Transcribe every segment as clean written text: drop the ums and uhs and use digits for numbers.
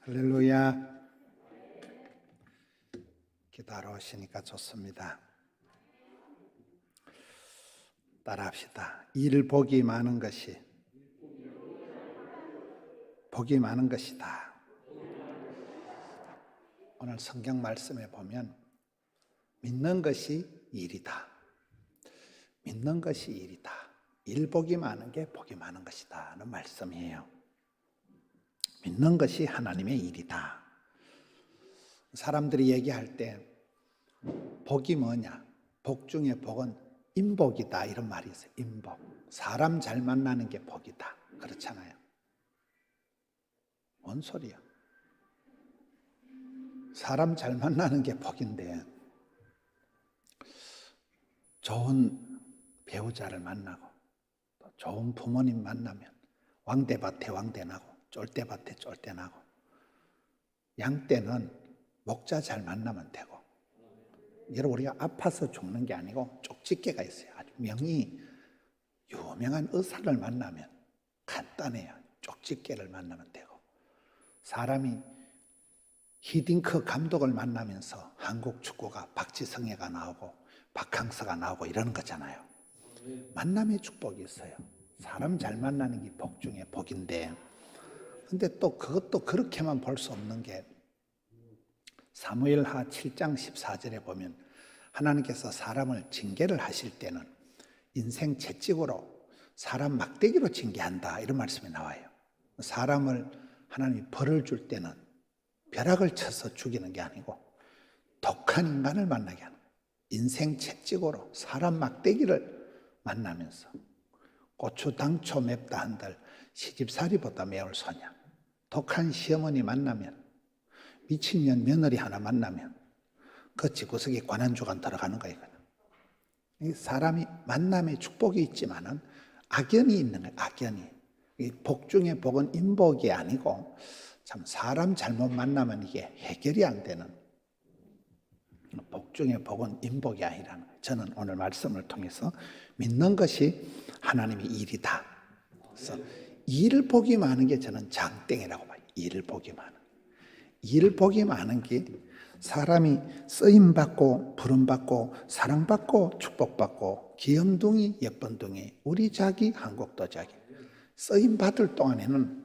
할렐루야. 기도하러 오시니까 좋습니다. 따라합시다. 복이 많은 것이 복이 많은 것이다. 오늘 성경 말씀에 보면 믿는 것이 일이다. 믿는 것이 일이다. 일복이 많은 게 복이 많은 것이다 는 말씀이에요. 믿는 것이 하나님의 일이다. 사람들이 얘기할 때 복이 뭐냐? 복 중에 복은 인복이다 이런 말이 있어요. 인복. 사람 잘 만나는 게 복이다. 그렇잖아요. 뭔 소리야? 사람 잘 만나는 게 복인데 좋은 배우자를 만나고 또 좋은 부모님 만나면 왕대밭에 왕대나고 쫄대밭에 쫄대나고 양떼는 목자 잘 만나면 되고 여러분 우리가 아파서 죽는 게 아니고 쪽집게가 있어요. 아주 명이 유명한 의사를 만나면 간단해요. 쪽집게를 만나면 되고 사람이 히딩크 감독을 만나면서 한국 축구가 박지성애가 나오고 박항서가 나오고 이러는 거잖아요. 만남의 축복이 있어요. 사람 잘 만나는 게 복 중에 복인데 근데 또 그것도 그렇게만 볼 수 없는 게 사무엘하 7장 14절에 보면 하나님께서 사람을 징계를 하실 때는 인생 채찍으로 사람 막대기로 징계한다 이런 말씀이 나와요. 사람을 하나님이 벌을 줄 때는 벼락을 쳐서 죽이는 게 아니고 독한 인간을 만나게 하는 거예요. 인생 채찍으로 사람 막대기를 만나면서 고추 당초 맵다 한들 시집살이보다 매울 소냐. 독한 시어머니 만나면 미친년 며느리 하나 만나면 그 집구석에 관한주간 들어가는 거예요. 사람이 만남에 축복이 있지만은 악연이 있는 거예요. 악연이. 복 중에 복은 인복이 아니고 참 사람 잘못 만나면 이게 해결이 안 되는 복 중에 복은 인복이 아니라는 거예요. 저는 오늘 말씀을 통해서 믿는 것이 하나님의 일이다. 그래서 일복이 많은 게 저는 장땡이라고 봐요. 일복이 많은. 일복이 많은 게 사람이 쓰임받고 부름받고 사랑받고 축복받고 귀염둥이 예쁜둥이 우리 자기 한국도 자기 쓰임받을 동안에는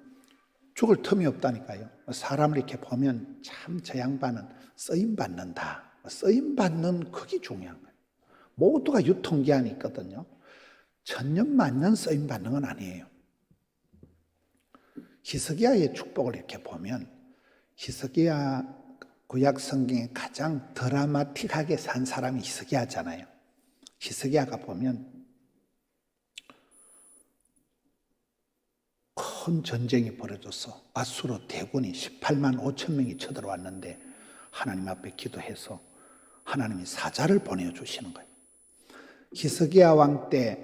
죽을 틈이 없다니까요. 사람을 이렇게 보면 참 저 양반은 쓰임받는다. 쓰임받는 그게 중요한 거예요. 모두가 유통기한이 있거든요. 천년 만년 쓰임받는 건 아니에요. 히스기야의 축복을 이렇게 보면 히스기야 구약 성경에 가장 드라마틱하게 산 사람이 히스기야잖아요. 히스기야가 보면 큰 전쟁이 벌어져서 아수르 대군이 18만 5천 명이 쳐들어왔는데 하나님 앞에 기도해서 하나님이 사자를 보내주시는 거예요. 히스기야 왕 때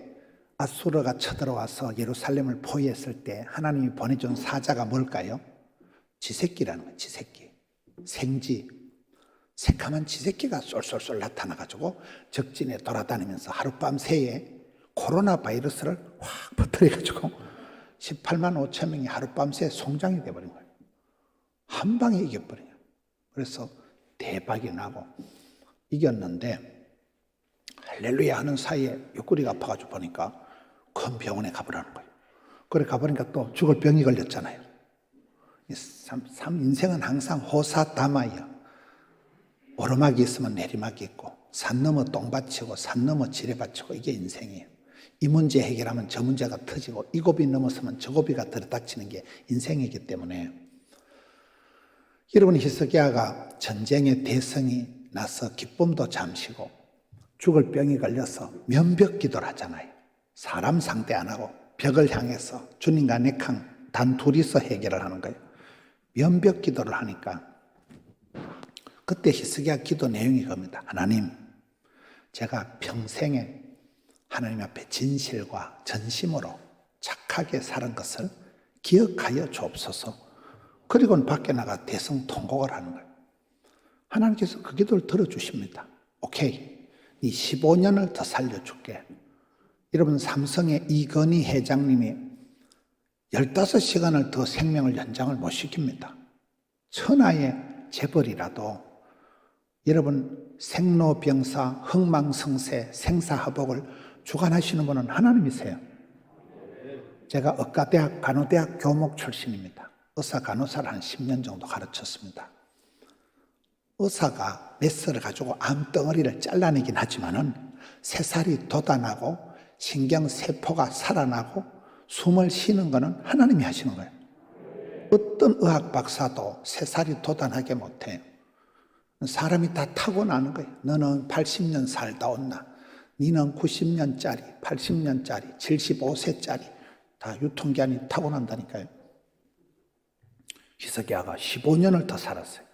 아수르가 쳐들어와서 예루살렘을 포위했을 때 하나님이 보내준 사자가 뭘까요? 쥐새끼라는 거예요. 쥐새끼. 생쥐. 새카만 쥐새끼가 쏠쏠쏠 나타나가지고 적진에 돌아다니면서 하룻밤 새에 코로나 바이러스를 확 퍼뜨려가지고 18만 5천 명이 하룻밤 새에 송장이 돼버린 거예요. 한 방에 이겨버려요. 그래서 대박이 나고 이겼는데 할렐루야 하는 사이에 옆구리가 아파가지고 보니까 큰 병원에 가보라는 거예요. 그래 가보니까 또 죽을 병이 걸렸잖아요. 인생은 항상 호사다마야. 오르막이 있으면 내리막이 있고 산 넘어 똥받치고 산 넘어 지뢰받치고 이게 인생이에요. 이 문제 해결하면 저 문제가 터지고 이 고비 넘어서면 저 고비가 들어닥치는 게 인생이기 때문에 여러분 히스기야가 전쟁의 대성이 나서 기쁨도 잠시고 죽을 병이 걸려서 면벽 기도를 하잖아요. 사람 상대 안 하고 벽을 향해서 주님과 내 칸 단 둘이서 해결을 하는 거예요. 면벽 기도를 하니까 그때 히스기야 기도 내용이 겁니다. 하나님, 제가 평생에 하나님 앞에 진실과 전심으로 착하게 사는 것을 기억하여 주옵소서. 그리고는 밖에 나가 대성통곡을 하는 거예요. 하나님께서 그 기도를 들어주십니다. 오케이, 네 15년을 더 살려줄게. 여러분 삼성의 이건희 회장님이 15시간을 더 생명을 연장을 못 시킵니다. 천하의 재벌이라도 여러분 생로병사, 흥망성쇠, 생사화복을 주관하시는 분은 하나님이세요. 제가 의과대학, 간호대학 교목 출신입니다. 의사, 간호사를 한 10년 정도 가르쳤습니다. 의사가 메스를 가지고 암덩어리를 잘라내긴 하지만은 새살이 돋아나고 신경세포가 살아나고 숨을 쉬는 것은 하나님이 하시는 거예요. 어떤 의학 박사도 새살이 돋아나게 못해요. 사람이 다 타고나는 거예요. 너는 80년 살다 온나, 너는 90년짜리, 80년짜리, 75세짜리 다 유통기한이 타고난다니까요. 히스기야가 15년을 더 살았어요.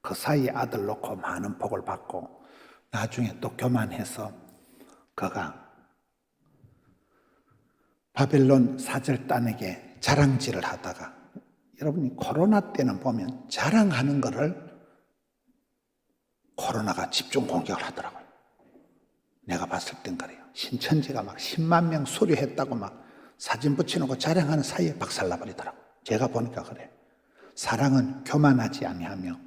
그 사이에 아들 놓고 많은 복을 받고 나중에 또 교만해서 그가 바벨론 사절단에게 자랑질을 하다가, 여러분이 코로나 때는 보면 자랑하는 거를 코로나가 집중 공격을 하더라고요. 내가 봤을 땐 그래요. 신천지가 막 10만 명 수료했다고 막 사진 붙여놓고 자랑하는 사이에 박살나버리더라고요. 제가 보니까 그래요. 사랑은 교만하지 아니하며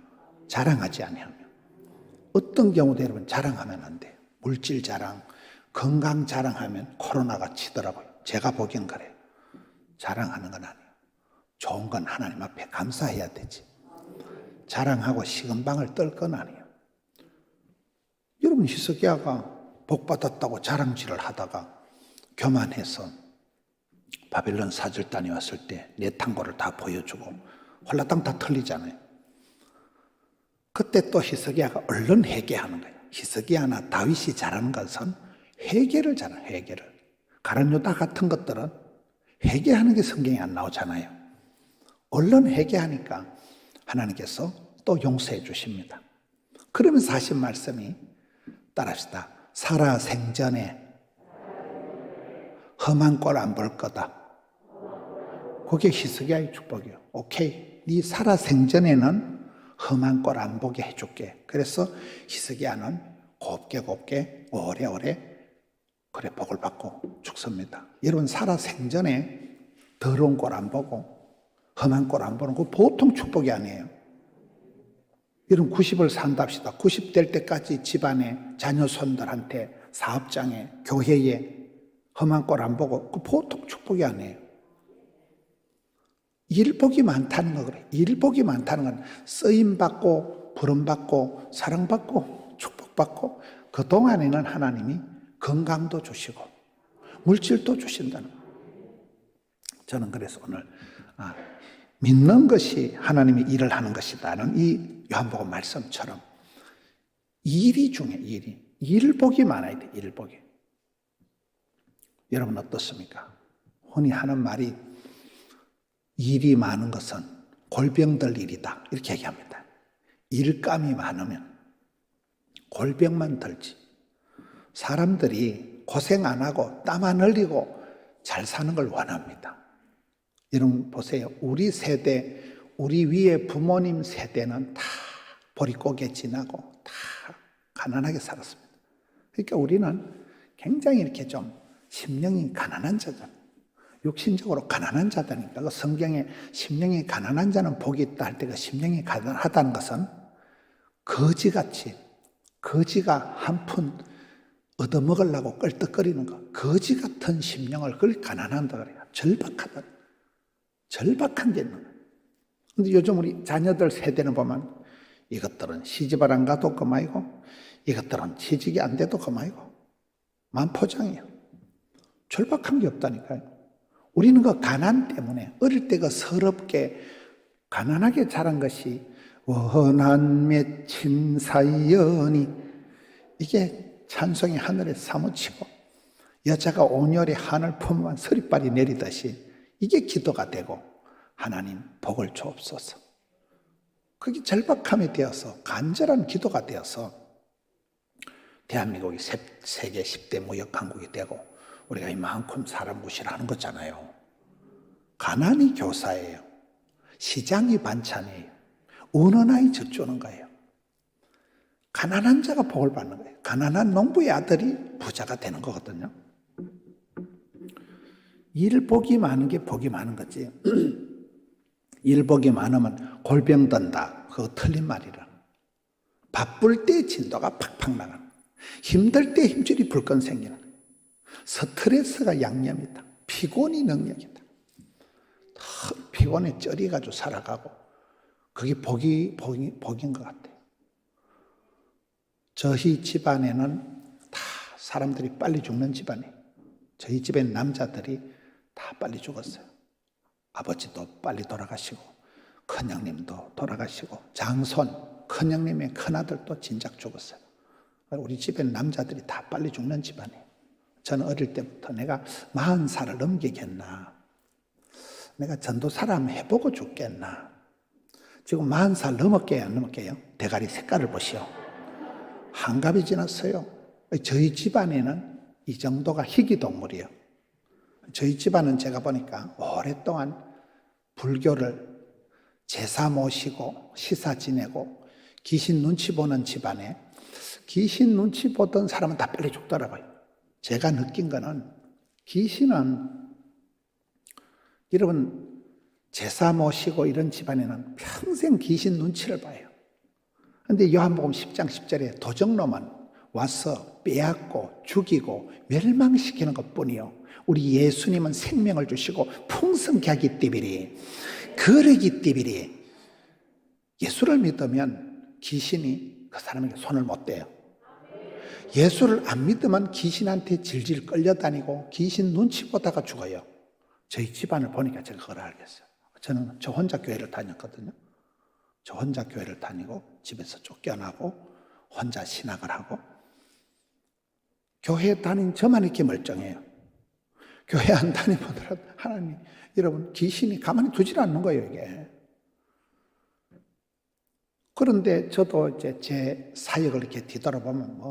자랑하지 아니하며. 어떤 경우도 여러분 자랑하면 안 돼요. 물질 자랑, 건강 자랑하면 코로나가 치더라고요. 제가 보기엔 그래요. 자랑하는 건 아니에요. 좋은 건 하나님 앞에 감사해야 되지. 자랑하고 식은방을 떨 건 아니에요. 여러분 히스기야가 복 받았다고 자랑질을 하다가 교만해서 바벨론 사절단이 왔을 때 내탕고를 다 보여주고 홀라당 다 털리잖아요. 그때 또 히스기야가 얼른 회개하는 거예요. 히스기야나 다윗이 잘하는 것은 회개를 잘해요. 회개를. 가룟 유다 같은 것들은 회개하는 게 성경에 안 나오잖아요. 얼른 회개하니까 하나님께서 또 용서해 주십니다. 그러면서 하신 말씀이, 따라합시다. 살아 생전에 험한 꼴 안 볼 거다. 그게 히스기야의 축복이에요. 오케이, 네 살아 생전에는 험한 꼴 안 보게 해줄게. 그래서 히스기야는 곱게 오래오래 그래 복을 받고 죽습니다. 여러분 살아 생전에 더러운 꼴 안 보고 험한 꼴 안 보는 거 보통 축복이 아니에요. 여러분 90을 산답시다. 90 될 때까지 집안에 자녀 손들한테 사업장에 교회에 험한 꼴 안 보고 그 보통 축복이 아니에요. 일복이 많다는 거 그래. 일복이 많다는 건 쓰임받고 부름받고 사랑받고 축복받고 그동안에는 하나님이 건강도 주시고 물질도 주신다는 거예요. 저는 그래서 오늘 믿는 것이 하나님이 일을 하는 것이다는 이 요한복음 말씀처럼 일이 중요해요. 일복이 많아야 돼. 일복이. 여러분 어떻습니까? 흔히 하는 말이 일이 많은 것은 골병들 일이다 이렇게 얘기합니다. 일감이 많으면 골병만 들지. 사람들이 고생 안 하고 땀 안 흘리고 잘 사는 걸 원합니다. 여러분 보세요. 우리 세대, 우리 위에 부모님 세대는 다 보릿고개 지나고 다 가난하게 살았습니다. 그러니까 우리는 굉장히 이렇게 좀 심령이 가난한 자잖아요. 육신적으로 가난한 자다니까. 그 성경에 심령이 가난한 자는 복이 있다 할 때 그 심령이 가난하다는 것은 거지같이, 거지가 한 푼 얻어먹으려고 끌떡거리는 거, 거지 같은 심령을 그걸 가난한다 그래요. 절박하다. 절박한 게 있는 거예요. 근데 요즘 우리 자녀들 세대는 보면 이것들은 시집을 안 가도 그만이고 이것들은 취직이 안 돼도 그만이고 만포장이에요. 절박한 게 없다니까요. 우리는 그 가난 때문에 어릴 때 그 서럽게 가난하게 자란 것이 원한 맺힌 사연이 이게 찬송이 하늘에 사무치고 여자가 온열에 하늘 품만 서리빨이 내리듯이 이게 기도가 되고 하나님 복을 주옵소서. 그게 절박함이 되어서 간절한 기도가 되어서 대한민국이 세계 10대 무역 강국이 되고 우리가 이만큼 사람 무시를 하는 거잖아요. 가난이 교사예요. 시장이 반찬이에요. 은은하게 젖주는 거예요. 가난한 자가 복을 받는 거예요. 가난한 농부의 아들이 부자가 되는 거거든요. 일복이 많은 게 복이 많은 거지. 일복이 많으면 골병 든다. 그거 틀린 말이라. 바쁠 때 진도가 팍팍 나가는, 힘들 때 힘줄이 불끈 생기는 거예요. 스트레스가 양념이다. 피곤이 능력이다. 피곤에 쩔이가지고 살아가고, 그게 복인 것 같아요. 저희 집안에는 다 사람들이 빨리 죽는 집안이에요. 저희 집에 남자들이 다 빨리 죽었어요. 아버지도 빨리 돌아가시고, 큰형님도 돌아가시고, 장손, 큰형님의 큰아들도 진작 죽었어요. 우리 집엔 남자들이 다 빨리 죽는 집안이에요. 저는 어릴 때부터 내가 40살을 넘기겠나, 내가 전도사를 한번 해보고 죽겠나. 지금 40살 넘었게요, 안 넘었게요? 대가리 색깔을 보시오. 한갑이 지났어요. 저희 집안에는 이 정도가 희귀동물이에요. 저희 집안은 제가 보니까 오랫동안 불교를 제사 모시고 시사 지내고 귀신 눈치 보는 집안에, 귀신 눈치 보던 사람은 다 빨리 죽더라고요. 제가 느낀 거는, 귀신은 여러분 제사 모시고 이런 집안에는 평생 귀신 눈치를 봐요. 그런데 요한복음 10장 10절에 도적놈은 와서 빼앗고 죽이고 멸망시키는 것뿐이요, 우리 예수님은 생명을 주시고 풍성케 하기 때문에, 그러기 때문에 예수를 믿으면 귀신이 그 사람에게 손을 못 대요. 예수를 안 믿으면 귀신한테 질질 끌려다니고 귀신 눈치 보다가 죽어요. 저희 집안을 보니까 제가 그걸 알겠어요. 저는 저 혼자 교회를 다녔거든요. 저 혼자 교회를 다니고 집에서 쫓겨나고 혼자 신학을 하고, 교회 다닌 저만 이렇게 멀쩡해요. 교회 안 다니면 하나님, 여러분 귀신이 가만히 두질 않는 거예요, 이게. 그런데 저도 이제 제 사역을 이렇게 뒤돌아보면,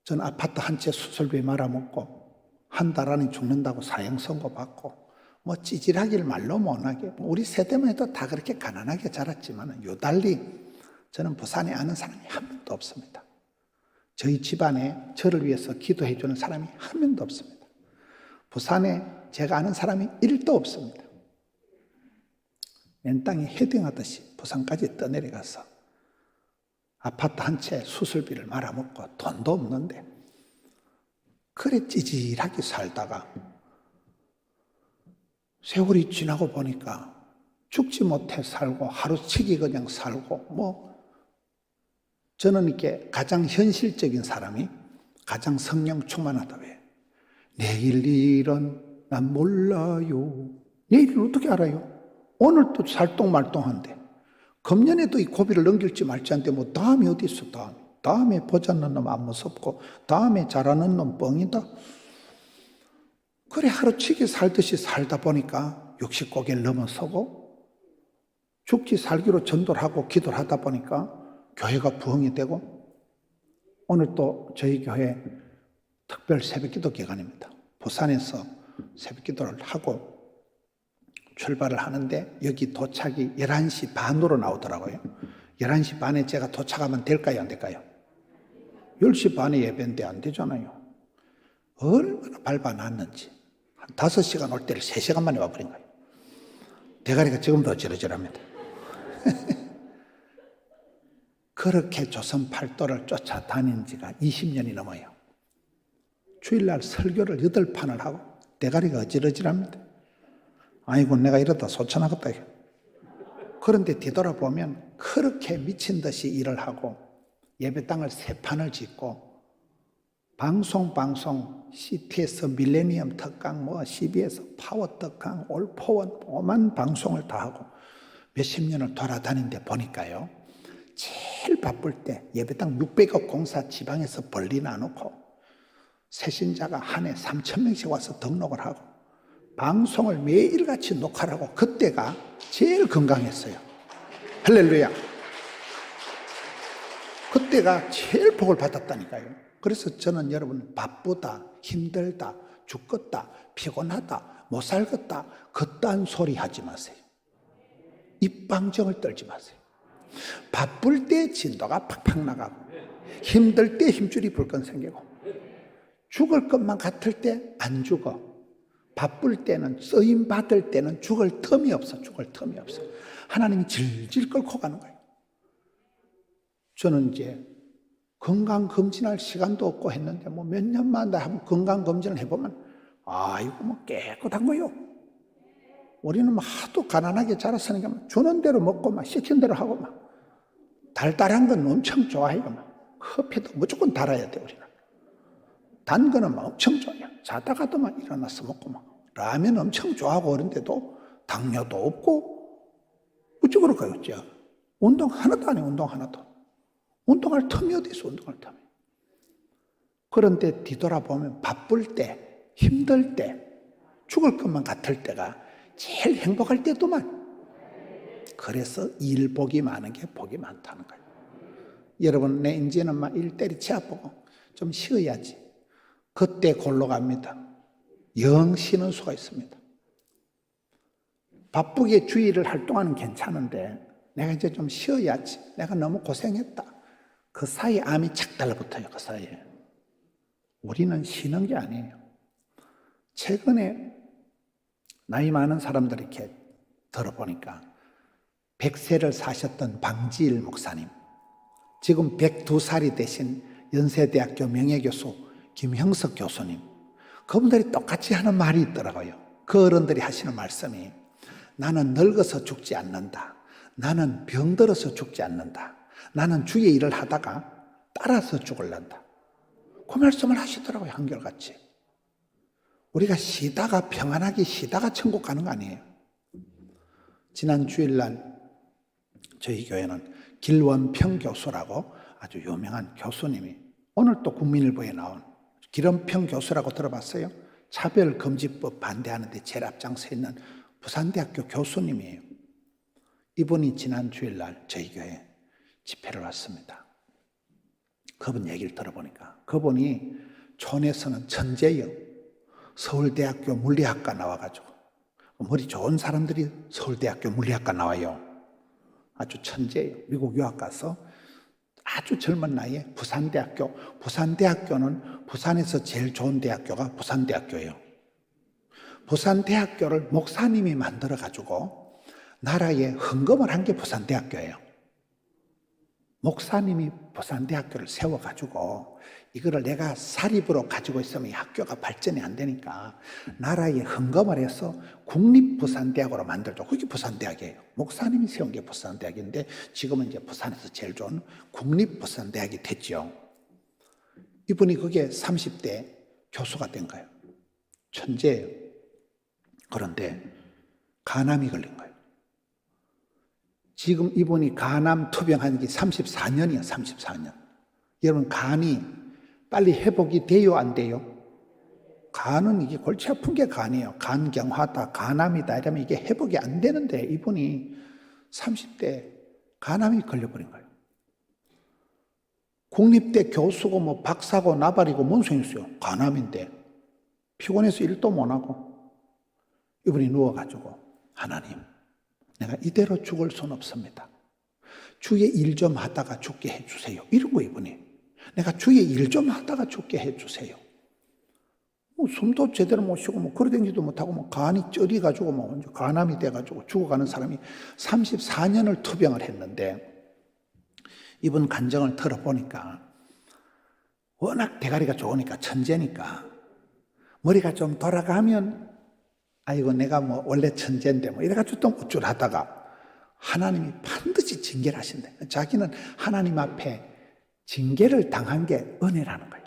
저는 아파트 한 채 수술비 말아먹고 한 달 안에 죽는다고 사형 선고받고, 찌질하길 말로 못하게, 우리 세대만 해도 다 그렇게 가난하게 자랐지만 유달리 저는 부산에 아는 사람이 한 명도 없습니다. 저희 집안에 저를 위해서 기도해 주는 사람이 한 명도 없습니다. 부산에 제가 아는 사람이 1도 없습니다. 맨 땅에 헤딩하듯이 부산까지 떠내려가서 아파트 한 채 수술비를 말아먹고 돈도 없는데 그래 찌질하게 살다가 세월이 지나고 보니까 죽지 못해 살고 하루치기 그냥 살고, 저는 이렇게 가장 현실적인 사람이 가장 성령 충만하다. 왜? 내일 일은 난 몰라요. 내일을 어떻게 알아요? 오늘 또 살똥말똥한데, 금년에도 이 고비를 넘길지 말지 않는데 다음이 어디 있어? 다음에 보자는 놈 안 무섭고 다음에 잘하는 놈 뻥이다. 그래 하루치기 살듯이 살다 보니까 60고개를 넘어서고 죽기 살기로 전도를 하고 기도를 하다 보니까 교회가 부흥이 되고, 오늘 또 저희 교회 특별 새벽기도 기간입니다. 부산에서 새벽기도를 하고 출발을 하는데 여기 도착이 11시 반으로 나오더라고요. 11시 반에 제가 도착하면 될까요, 안 될까요? 10시 반에 예배인데 안 되잖아요. 얼마나 밟아놨는지. 한 5시간 올 때를 3시간 만에 와버린 거예요. 대가리가 지금도 어지러지랍니다. 그렇게 조선 팔도를 쫓아다닌 지가 20년이 넘어요. 주일날 설교를 8판을 하고 대가리가 어지러지랍니다. 아이고 내가 이러다 소천하겠다. 그런데 뒤돌아보면 그렇게 미친 듯이 일을 하고 예배당을 3판을 짓고 방송 CT에서 밀레니엄 특강, CBS 파워 특강, 올포원 오만 방송을 다 하고 몇십 년을 돌아다닌 데 보니까요, 제일 바쁠 때 예배당 600억 공사 지방에서 벌리 나놓고 새신자가 한 해 3,000명씩 와서 등록을 하고 방송을 매일같이 녹화를 하고, 그때가 제일 건강했어요. 할렐루야. 그때가 제일 복을 받았다니까요. 그래서 저는 여러분 바쁘다, 힘들다, 죽겠다, 피곤하다, 못 살겠다 그딴 소리 하지 마세요. 입방정을 떨지 마세요. 바쁠 때 진도가 팍팍 나가고 힘들 때 힘줄이 불끈 생기고 죽을 것만 같을 때 안 죽어. 바쁠 때는, 쓰임 받을 때는 죽을 틈이 없어. 하나님이 질질 끌고 가는 거예요. 저는 이제 건강검진할 시간도 없고 했는데 뭐 몇 년마다 한번 건강검진을 해보면 이거 뭐 깨끗한 거요. 우리는 뭐 하도 가난하게 자랐으니까 막 주는 대로 먹고 막 시킨 대로 하고 막 달달한 건 엄청 좋아해요. 막 커피도 무조건 달아야 돼 우리는. 단 거는 막 엄청 좋아해요. 자다가도 막 일어나서 먹고 막 라면 엄청 좋아하고 그런데도 당뇨도 없고 무조건 그럴까요? 운동 하나도 안 해요. 운동 하나도. 운동할 틈이 어디 있어. 운동할 틈이. 그런데 뒤돌아보면 바쁠 때, 힘들 때, 죽을 것만 같을 때가 제일 행복할 때도만. 그래서 일복이 많은 게 복이 많다는 거예요. 여러분, 내 이제는 막 일 때리치 아프고 좀 쉬어야지. 그때 골로 갑니다. 영 쉬는 수가 있습니다. 바쁘게 주일을 할 동안은 괜찮은데 내가 이제 좀 쉬어야지. 내가 너무 고생했다. 그 사이에 암이 착 달라붙어요. 그 사이에. 우리는 쉬는 게 아니에요. 최근에 나이 많은 사람들 이렇게 들어보니까 100세를 사셨던 방지일 목사님, 지금 102살이 되신 연세대학교 명예교수 김형석 교수님, 그분들이 똑같이 하는 말이 있더라고요. 그 어른들이 하시는 말씀이 나는 늙어서 죽지 않는다. 나는 병들어서 죽지 않는다. 나는 주의 일을 하다가 따라서 죽을란다. 그 말씀을 하시더라고요. 한결같이. 우리가 쉬다가 평안하게 쉬다가 천국 가는 거 아니에요. 지난 주일날 저희 교회는 길원평 교수라고 아주 유명한 교수님이, 오늘 또 국민일보에 나온 길원평 교수라고 들어봤어요? 차별금지법 반대하는데 제일 앞장서 있는 부산대학교 교수님이에요. 이분이 지난 주일날 저희 교회에 집회를 왔습니다. 그분 얘기를 들어보니까 그분이 촌에서는 천재요. 서울대학교 물리학과 나와가지고, 머리 좋은 사람들이 서울대학교 물리학과 나와요. 아주 천재예요. 미국 유학 가서 아주 젊은 나이에 부산대학교는 부산에서 제일 좋은 대학교가 부산대학교예요. 부산대학교를 목사님이 만들어가지고 나라에 헌금을 한 게 부산대학교예요. 목사님이 부산대학교를 세워가지고 이거를 내가 사립으로 가지고 있으면 이 학교가 발전이 안 되니까 나라에 헌금을 해서 국립부산대학으로 만들죠. 그게 부산대학이에요. 목사님이 세운 게 부산대학인데 지금은 이제 부산에서 제일 좋은 국립부산대학이 됐죠. 이분이 그게 30대 교수가 된 거예요. 천재예요. 그런데 간암이 걸린 거예요. 지금 이분이 간암 투병한 지 34년이에요. 34년. 여러분, 간이 빨리 회복이 돼요, 안 돼요? 간은 이게 골치 아픈 게 간이에요. 간경화다, 간암이다 이러면 이게 회복이 안 되는데 이분이 30대 간암이 걸려버린 거예요. 국립대 교수고 뭐 박사고 나발이고 뭔 소용이 있어요. 간암인데 피곤해서 일도 못 하고 이분이 누워가지고 하나님, 내가 이대로 죽을 수는 없습니다. 주의 일 좀 하다가 죽게 해주세요. 이러고 이분이 내가 주의 일 좀 하다가 죽게 해주세요. 뭐 숨도 제대로 못 쉬고 뭐 걸어다니지도 못하고 뭐 간이 쪄리가지고 뭐 간암이 돼가지고 죽어가는 사람이 34년을 투병을 했는데 이분 간증을 들어보니까 워낙 대가리가 좋으니까 천재니까 머리가 좀 돌아가면 아이고 내가 뭐 원래 천재인데 뭐 이래가지고 또 우쭐하다가 하나님이 반드시 징계를 하신대. 자기는 하나님 앞에 징계를 당한 게 은혜라는 거예요.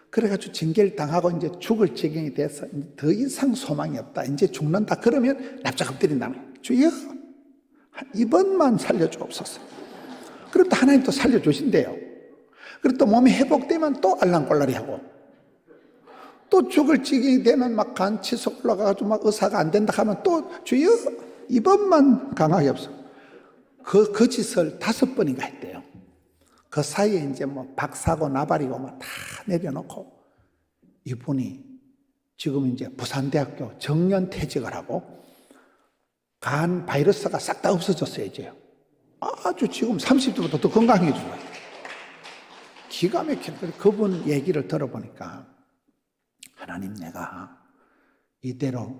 그래가지고 징계를 당하고 이제 죽을 지경이 돼서 더 이상 소망이 없다. 이제 죽는다. 그러면 납작 엎드린다는 거예요. 주여, 이번만 살려주옵소서. 그럼 또 하나님 또 살려주신대요. 그리고 또 몸이 회복되면 또 알랑꼴라리 하고 또 죽을 지경이 되면 막 간치서 올라가가지고 막 의사가 안 된다 하면 또 주여 이번만 강하게 없어. 그 짓을 5번인가 했대요. 그 사이에 이제 뭐 박사고 나발이고 막 다 내려놓고 이분이 지금 이제 부산대학교 정년 퇴직을 하고 간 바이러스가 싹 다 없어졌어요. 이제 아주 지금 30대부터 더 건강해져요. 기가 막히는 그분 얘기를 들어보니까 하나님, 내가 이대로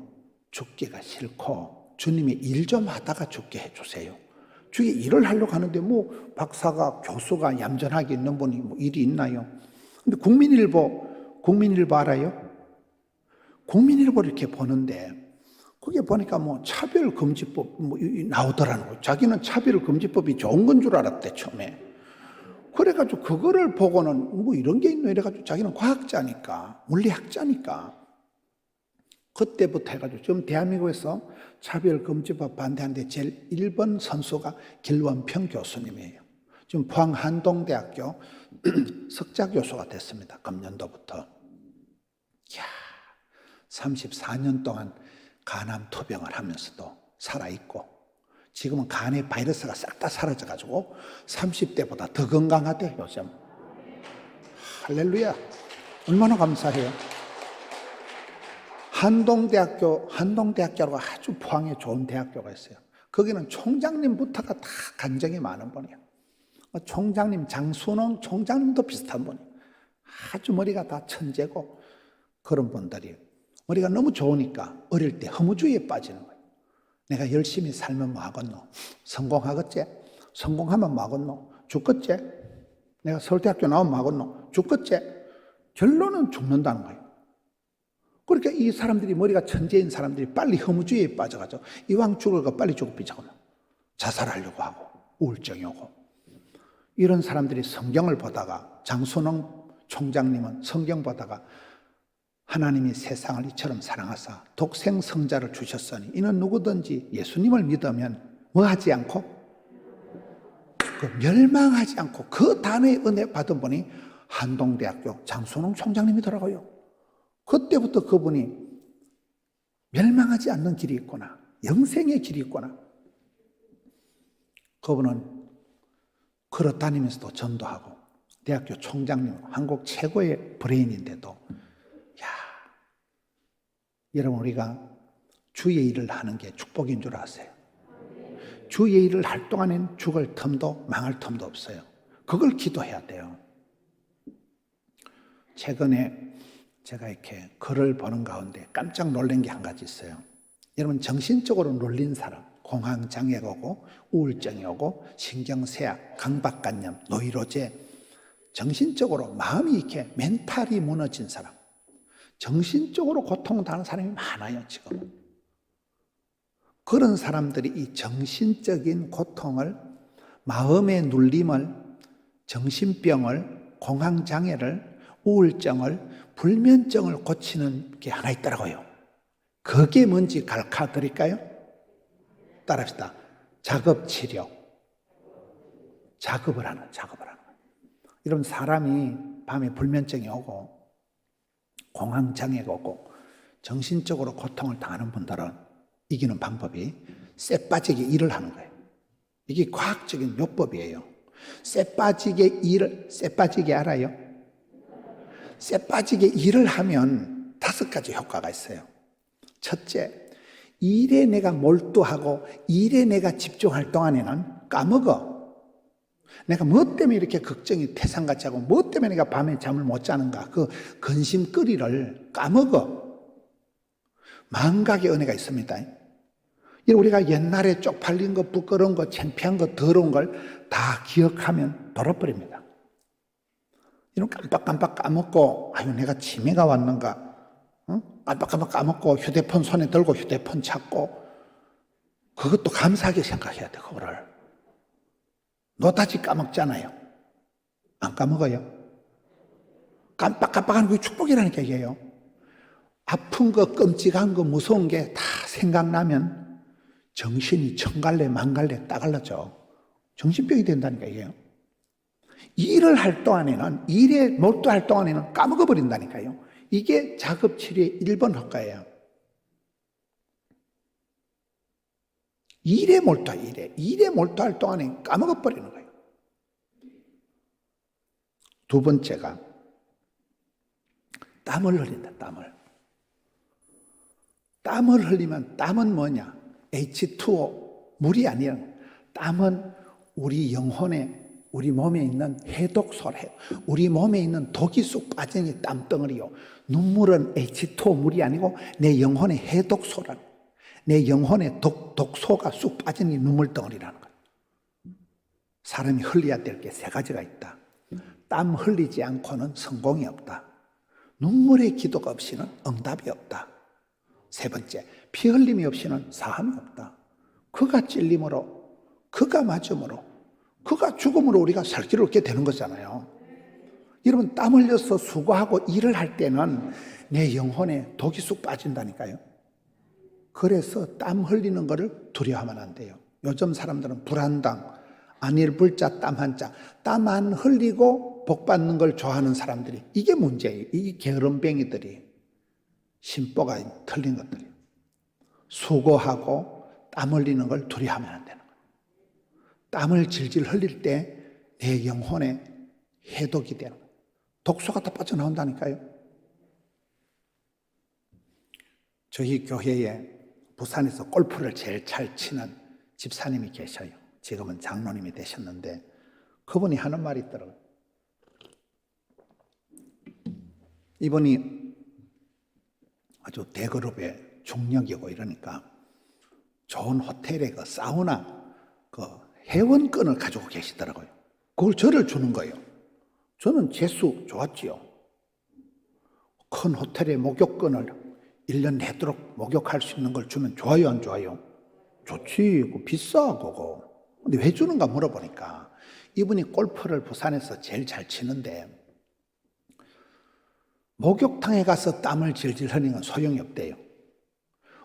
죽기가 싫고 주님이 일 좀 하다가 죽게 해주세요. 주의 일을 하려고 하는데 뭐 박사가 교수가 얌전하게 있는 분이 뭐 일이 있나요? 근데 국민일보 알아요? 국민일보를 이렇게 보는데 거기에 보니까 뭐 차별금지법 뭐 나오더라는 거예요. 자기는 차별금지법이 좋은 건 줄 알았대 처음에. 그래가지고 그거를 보고는 뭐 이런 게 있노 이래가지고 자기는 과학자니까 물리학자니까 그때부터 해가지고 지금 대한민국에서 차별금지법 반대하는데 제일 1번 선수가 길원평 교수님이에요. 지금 포항 한동대학교 석좌 교수가 됐습니다. 금년도부터. 이야, 34년 동안 간암 투병을 하면서도 살아있고 지금은 간의 바이러스가 싹 다 사라져가지고 30대보다 더 건강하대 요즘. 할렐루야. 얼마나 감사해요. 한동대학교라고 아주 포항에 좋은 대학교가 있어요. 거기는 총장님부터가 다 간정이 많은 분이에요. 총장님, 장순홍 총장님도 비슷한 분이에요. 아주 머리가 다 천재고 그런 분들이 머리가 너무 좋으니까 어릴 때 허무주의에 빠지는 거예요. 내가 열심히 살면 뭐 하겠노? 성공하겠지? 성공하면 뭐 하겠노? 죽겠지? 내가 서울대학교 나오면 뭐 하겠노? 죽겠지? 결론은 죽는다는 거예요. 그러니까 이 사람들이 머리가 천재인 사람들이 빨리 허무주의에 빠져가지고 이왕 죽을 거 빨리 죽고 비자고 자살하려고 하고 우울증이 오고 이런 사람들이 성경을 보다가 장순홍 총장님은 성경 보다가 하나님이 세상을 이처럼 사랑하사 독생성자를 주셨으니 이는 누구든지 예수님을 믿으면 뭐 하지 않고 멸망하지 않고 그 단의 은혜 받은 분이 한동대학교 장순홍 총장님이더라고요. 그때부터 그분이 멸망하지 않는 길이 있구나. 영생의 길이 있구나. 그분은 걸어다니면서도 전도하고 대학교 총장님, 한국 최고의 브레인인데도 여러분 우리가 주의 일을 하는 게 축복인 줄 아세요? 주의 일을 할 동안에는 죽을 틈도 망할 틈도 없어요. 그걸 기도해야 돼요. 최근에 제가 이렇게 글을 보는 가운데 깜짝 놀란 게 한 가지 있어요. 여러분 정신적으로 놀린 사람, 공황장애가 오고 우울증이 오고 신경쇠약, 강박관념, 노이로제 정신적으로 마음이 이렇게 멘탈이 무너진 사람 정신적으로 고통당하는 사람이 많아요 지금. 그런 사람들이 이 정신적인 고통을 마음의 눌림을 정신병을 공황장애를 우울증을 불면증을 고치는 게 하나 있더라고요. 그게 뭔지 가르쳐 드릴까요? 따라합시다. 작업치료. 작업을 하는 거예요. 여러분 사람이 밤에 불면증이 오고 공황장애가 오고 정신적으로 고통을 당하는 분들은 이기는 방법이 쇠 빠지게 일을 하는 거예요. 이게 과학적인 요법이에요. 쇠 빠지게 알아요? 쇠 빠지게 일을 하면 5가지 효과가 있어요. 첫째, 일에 내가 몰두하고 일에 내가 집중할 동안에는 까먹어. 내가 뭐 때문에 이렇게 걱정이 태산같이 하고 뭐 때문에 내가 밤에 잠을 못 자는가 그 근심거리를 까먹어. 망각의 은혜가 있습니다. 우리가 옛날에 쪽팔린 거 부끄러운 거 창피한 거 더러운 걸 다 기억하면 돌아버립니다. 이런 깜빡깜빡 까먹고 아유 내가 치매가 왔는가 깜빡깜빡 까먹고 휴대폰 손에 들고 휴대폰 찾고 그것도 감사하게 생각해야 돼. 그거를 노다지 까먹잖아요. 안 까먹어요? 깜빡깜빡하는 게 축복이라니까 이게요. 아픈 거 끔찍한 거 무서운 게 다 생각나면 정신이 천갈래 만갈래 따갈라져. 정신병이 된다니까 이게요. 일을 할 동안에는 일에 몰두할 동안에는 까먹어버린다니까요. 이게 작업치료의 1번 효과예요. 일에 몰두할 동안에 까먹어버리는 거예요. 두 번째가 땀을 흘린다. 땀을 흘리면 땀은 뭐냐? H2O 물이 아니라 땀은 우리 영혼의 우리 몸에 있는 해독소래, 우리 몸에 있는 독이 쑥 빠진 이 땀덩어리요. 눈물은 H2O 물이 아니고 내 영혼의 해독소라는, 내 영혼의 독소가 쑥 빠진 이 눈물덩어리라는 거예요. 사람이 흘려야 될 게 세 가지가 있다. 땀 흘리지 않고는 성공이 없다. 눈물의 기도가 없이는 응답이 없다. 세 번째, 피 흘림이 없이는 사함이 없다. 그가 찔림으로, 그가 맞음으로, 그가 죽음으로 우리가 살 길을 얻게 되는 거잖아요. 여러분, 땀 흘려서 수고하고 일을 할 때는 내 영혼에 독이 쑥 빠진다니까요. 그래서 땀 흘리는 것을 두려워하면 안 돼요. 요즘 사람들은 불안당, 안일 불자 땀 한자, 땀 안 흘리고 복 받는 걸 좋아하는 사람들이, 이게 문제예요. 이 게으름뱅이들이, 심보가 틀린 것들이에요. 수고하고 땀 흘리는 걸 두려워하면 안 되는 거예요. 땀을 질질 흘릴 때 내 영혼에 해독이 되는 거예요. 독소가 다 빠져나온다니까요. 저희 교회에 부산에서 골프를 제일 잘 치는 집사님이 계셔요. 지금은 장로님이 되셨는데 그분이 하는 말이 있더라고요. 이분이 아주 대그룹의 중력이고 이러니까 좋은 호텔에 그 사우나 그 회원권을 가지고 계시더라고요. 그걸 저를 주는 거예요. 저는 재수 좋았지요. 큰 호텔에 목욕권을 1년 내도록 목욕할 수 있는 걸 주면 좋아요, 안 좋아요? 좋지. 그거 비싸, 그거. 근데 왜 주는가 물어보니까 이분이 골프를 부산에서 제일 잘 치는데 목욕탕에 가서 땀을 질질 흘리는 건 소용이 없대요.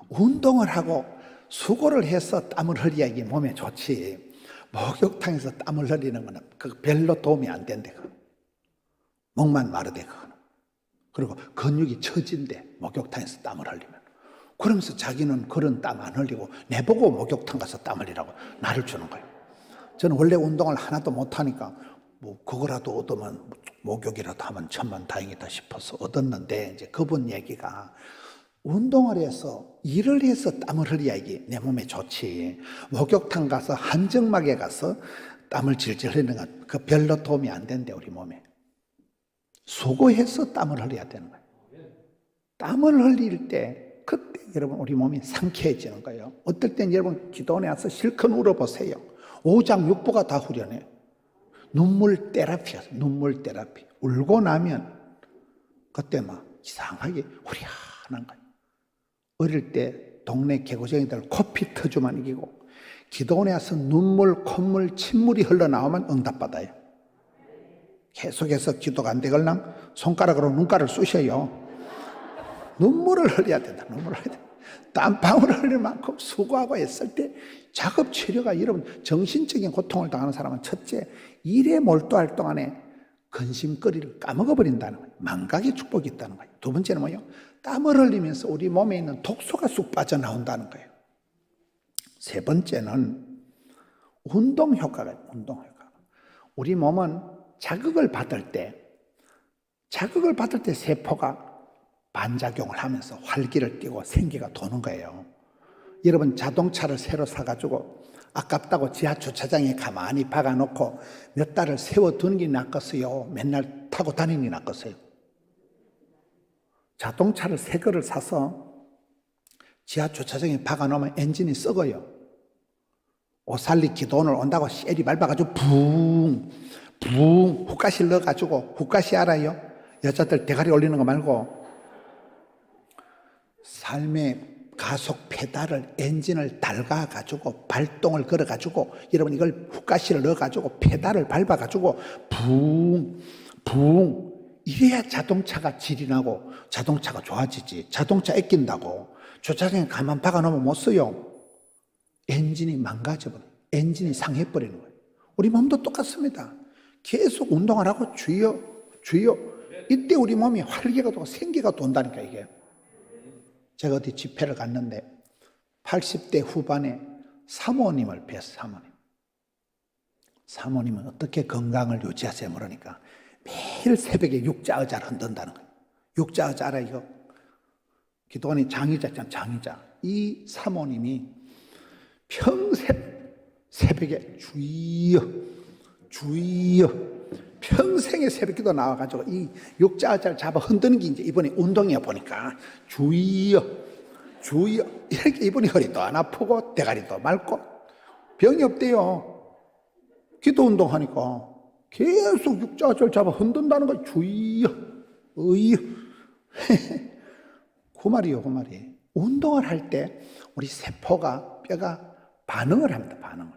운동을 하고 수고를 해서 땀을 흘려야 이게 몸에 좋지. 목욕탕에서 땀을 흘리는 거는 그 별로 도움이 안 된대. 목만 마르대, 그거는. 그리고 근육이 처진대, 목욕탕에서 땀을 흘리면. 그러면서 자기는 그런 땀 안 흘리고 내보고 목욕탕 가서 땀 흘리라고 나를 주는 거예요. 저는 원래 운동을 하나도 못하니까 뭐 그거라도 얻으면 목욕이라도 하면 천만다행이다 싶어서 얻었는데, 이제 그분 얘기가 운동을 해서 일을 해서 땀을 흘려야 이게 내 몸에 좋지. 목욕탕 가서 한정막에 가서 땀을 질질 흘리는 건 그 별로 도움이 안 된대, 우리 몸에. 수고해서 땀을 흘려야 되는 거예요. 땀을 흘릴 때 그때 여러분 우리 몸이 상쾌해지는 거예요. 어떨 땐 여러분 기도원에 와서 실컷 울어보세요. 오장육부가 다 후련해요. 눈물 테라피야. 눈물 테라피. 울고 나면 그때 막 이상하게 후련한 거예요. 어릴 때 동네 개구쟁이들 코피 터주만 이기고 기도원에 와서 눈물, 콧물, 침물이 흘러나오면 응답받아요. 계속해서 기도가 안 되걸랑 손가락으로 눈가를 쑤셔요. 눈물을 흘려야 된다. 눈물을 흘려야 된다. 땀방울을 흘릴 만큼 수고하고 했을 때 작업 치료가, 여러분 정신적인 고통을 당하는 사람은 첫째, 일에 몰두할 동안에 근심거리를 까먹어버린다는 거예요. 망각의 축복이 있다는 거예요. 두 번째는 뭐예요? 땀을 흘리면서 우리 몸에 있는 독소가 쑥 빠져나온다는 거예요. 세 번째는 운동 효과가 있어요. 운동 효과. 우리 몸은 자극을 받을 때 세포가 반작용을 하면서 활기를 띠고 생기가 도는 거예요. 여러분 자동차를 새로 사가지고 아깝다고 지하 주차장에 가만히 박아놓고 몇 달을 세워두는 게 낫겠어요? 맨날 타고 다니는 게 낫겠어요? 자동차를 새 거를 사서 지하 주차장에 박아놓으면 엔진이 썩어요. 오살리 기도원을 온다고 쉐리 밟아가지고 붕 훅가시 넣어가지고, 훅가시 알아요? 여자들 대가리 올리는 거 말고 삶의 가속 페달을, 엔진을 달가가지고 발동을 걸어가지고, 여러분 이걸 훅가시를 넣어가지고 페달을 밟아가지고 붕 이래야 자동차가 질이 나고 자동차가 좋아지지. 자동차 아낀다고 주차장에 가만 박아놓으면 못 써요. 엔진이 망가져버려요. 엔진이 상해버리는 거예요. 우리 몸도 똑같습니다. 계속 운동을 하고 주여 이때 우리 몸이 활기가 돌고 생기가 돈다니까. 이게 제가 어디 집회를 갔는데 80대 후반에 사모님을 뵀어요. 사모님은 어떻게 건강을 유지하세요? 모르니까 매일 새벽에 육자의자를 흔든다는 거예요. 육자의자 알아요? 기도원이 장의자 있잖아요. 장의자. 이 사모님이 평생 새벽에 주여 주여. 평생에 새벽기도 나와가지고 이 육자를 잡아 흔드는 게 이제 이번에 운동이야 보니까 주여 주여 이렇게 이분이 허리도 안 아프고 대가리도 맑고 병이 없대요. 기도 운동하니까 계속 육자를 잡아 흔든다는 거 주여 의여. 그 말이요, 그 말이. 운동을 할 때 우리 세포가 뼈가 반응을 합니다. 반응을.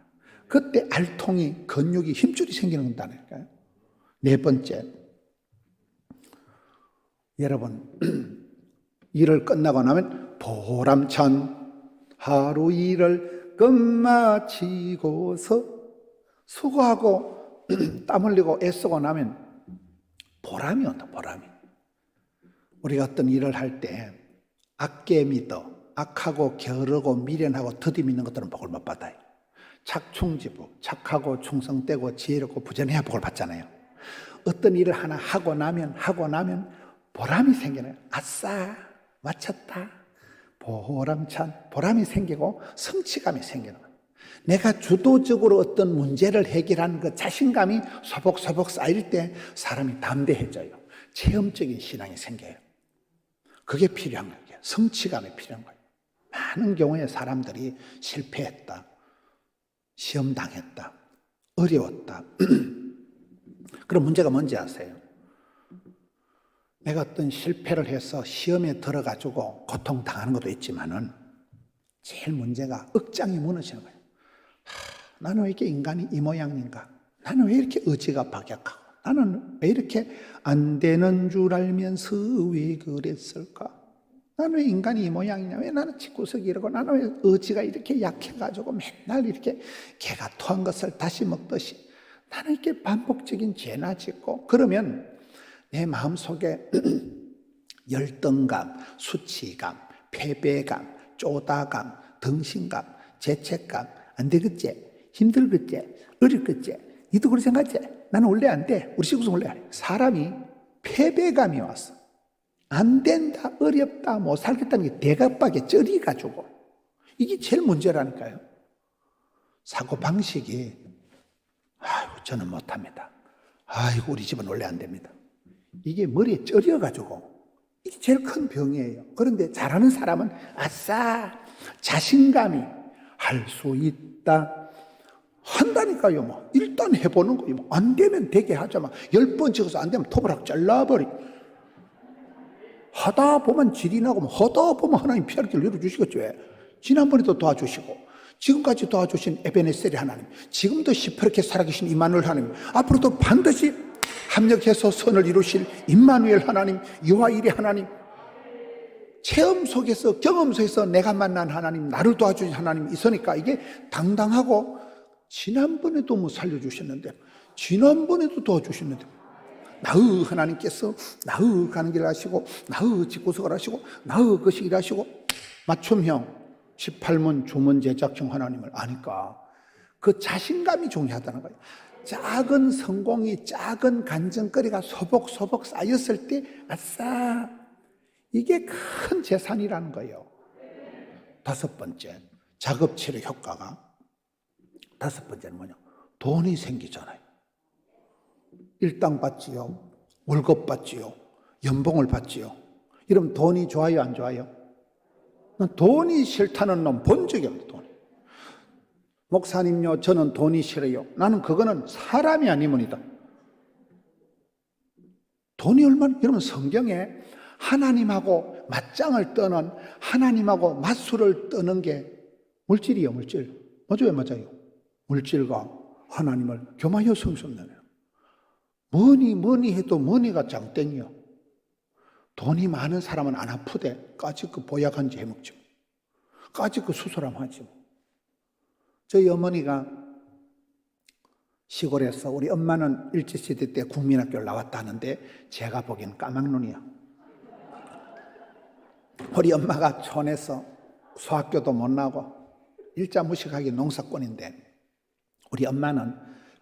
그때 알통이 근육이 힘줄이 생기는 건다니까요. 네 번째, 여러분 일을 끝나고 나면 보람찬 하루 일을 끝마치고서 수고하고 땀 흘리고 애쓰고 나면 보람이 온다. 보람이. 우리가 어떤 일을 할 때 악계 믿어 악하고 게으르고 미련하고 더디 믿는 것들은 복을 못 받아요. 착충지부 착하고 충성되고 지혜롭고 부전해야 복을 받잖아요. 어떤 일을 하나 하고 나면 보람이 생기는 거예요. 아싸 마쳤다. 보람찬 보람이 생기고 성취감이 생기는 거예요. 내가 주도적으로 어떤 문제를 해결하는 그 자신감이 소복소복 쌓일 때 사람이 담대해져요. 체험적인 신앙이 생겨요. 그게 필요한 거예요. 성취감이 필요한 거예요. 많은 경우에 사람들이 실패했다, 시험 당했다, 어려웠다. 그럼 문제가 뭔지 아세요? 내가 어떤 실패를 해서 시험에 들어가지고 고통당하는 것도 있지만은 제일 문제가 억장이 무너지는 거예요. 나는 왜 이렇게 인간이 이 모양인가? 나는 왜 이렇게 의지가 박약하고? 나는 왜 이렇게 안 되는 줄 알면서 왜 그랬을까? 나는 왜 인간이 이 모양이냐? 왜 나는 집구석이 이러고 나는 왜 의지가 이렇게 약해가지고 맨날 이렇게 개가 토한 것을 다시 먹듯이 나는 이렇게 반복적인 죄나 짓고 그러면 내 마음속에 열등감, 수치감, 패배감, 쪼다감, 덩신감, 죄책감 안 되겠지? 힘들겠지? 어렵겠지? 니도 그렇게 생각했지? 나는 원래 안 돼. 우리 시국은 원래 안 돼. 사람이 패배감이 왔어. 안 된다, 어렵다, 못 살겠다는 게 대갑박에 쩔이가지고 이게 제일 문제라니까요. 사고방식이 아이고 저는 못합니다. 아이고 우리 집은 원래 안 됩니다. 이게 머리에 쩔여가지고 이게 제일 큰 병이에요. 그런데 잘하는 사람은 아싸 자신감이 할 수 있다 한다니까요. 뭐 일단 해보는 거예요. 뭐 안 되면 되게 하자. 막 10번 찍어서 안 되면 토브락 잘라버리. 하다 보면 질이 나고 하다 보면 하나님 피할 길 열어주시겠죠. 지난번에도 도와주시고 지금까지 도와주신 에베네셀의 하나님, 지금도 시퍼렇게 살아계신 임마누엘 하나님, 앞으로도 반드시 합력해서 선을 이루실 임마누엘 하나님, 여호와일의 하나님, 체험 속에서 경험 속에서 내가 만난 하나님, 나를 도와주신 하나님 있으니까 이게 당당하고 지난번에도 뭐 살려주셨는데 지난번에도 도와주셨는데 나의 하나님께서 나의 가는 길을 하시고 나의 집구석을 하시고 나의 거시기를 하시고 맞춤형 18문 주문 제작형 하나님을 아니까 그 자신감이 중요하다는 거예요. 작은 성공이 작은 간증거리가 소복소복 쌓였을 때 아싸 이게 큰 재산이라는 거예요. 다섯 번째 작업치료 효과가 다섯 번째는 뭐냐? 돈이 생기잖아요. 일당 받지요, 월급 받지요, 연봉을 받지요. 이러면 돈이 좋아요, 안 좋아요? 돈이 싫다는 놈 본 적이 없어요. 돈이. 목사님요, 저는 돈이 싫어요. 나는 그거는 사람이 아니면이다. 돈이 얼마나? 여러분 성경에 하나님하고 맞짱을 떠는 하나님하고 맞수를 떠는 게 물질이에요, 물질. 맞아요, 맞아요. 물질과 하나님을 교마하여 성수하는 뭐니 해도 뭐니가 장땡이요. 돈이 많은 사람은 안 아프대. 까짓 보약한지 해먹죠. 까짓 수술하면 하죠. 저희 어머니가 시골에서 우리 엄마는 일제시대 때 국민학교를 나왔다 하는데 제가 보기엔 까막눈이야. 우리 엄마가 촌에서 소학교도 못 나고 일자 무식하게 농사꾼인데 우리 엄마는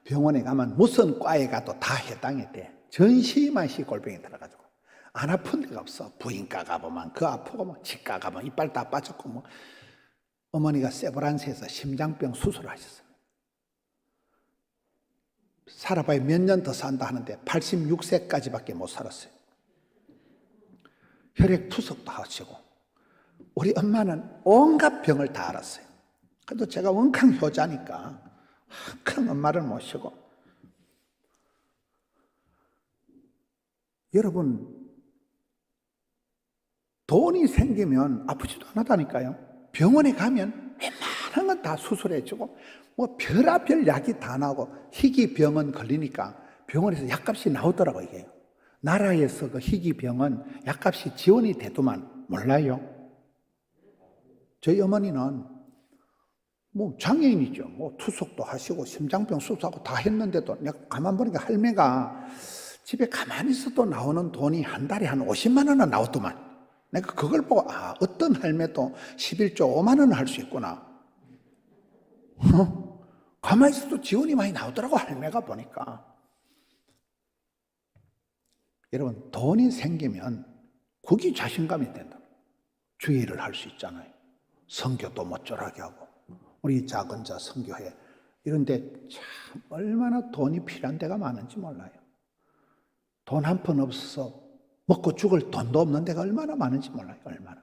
병원에 가면 무슨 과에 가도 다 해당했대. 전시만시 골병에 들어가지고 안 아픈 데가 없어. 부인과 가보면 그 아프고 뭐 치과 가보면 이빨 다 빠졌고 뭐 어머니가 세브란스에서 심장병 수술을 하셨어요. 살아봐야 몇 년 더 산다 하는데 86세까지밖에 못 살았어요. 혈액 투석도 하시고 우리 엄마는 온갖 병을 다 알았어요. 그래도 제가 원캉 효자니까 항상 엄마를 모시고. 여러분, 돈이 생기면 아프지도 않았다니까요. 병원에 가면 웬만한 건 다 수술해주고 뭐 별의별 약이 다 나오고, 희귀병은 걸리니까 병원에서 약값이 나오더라고요. 이게 나라에서 그 희귀병은 약값이 지원이 되더만 몰라요. 저희 어머니는 뭐 장애인이죠. 뭐 투석도 하시고 심장병 수술하고 다 했는데도 내가 가만 보니까 할매가 집에 가만히 있어도 나오는 돈이 한 달에 한 50만 원은 나오더만. 내가 그걸 보고 어떤 할매도 11조 5만 원을 할 수 있구나. 가만히 있어도 지원이 많이 나오더라고, 할매가 보니까. 여러분, 돈이 생기면 그게 자신감이 된다. 주의를 할 수 있잖아요. 선교도 못절하게 하고, 우리 작은 자 선교회 이런데 참 얼마나 돈이 필요한 데가 많은지 몰라요. 돈 한 푼 없어서 먹고 죽을 돈도 없는 데가 얼마나 많은지 몰라요. 얼마나.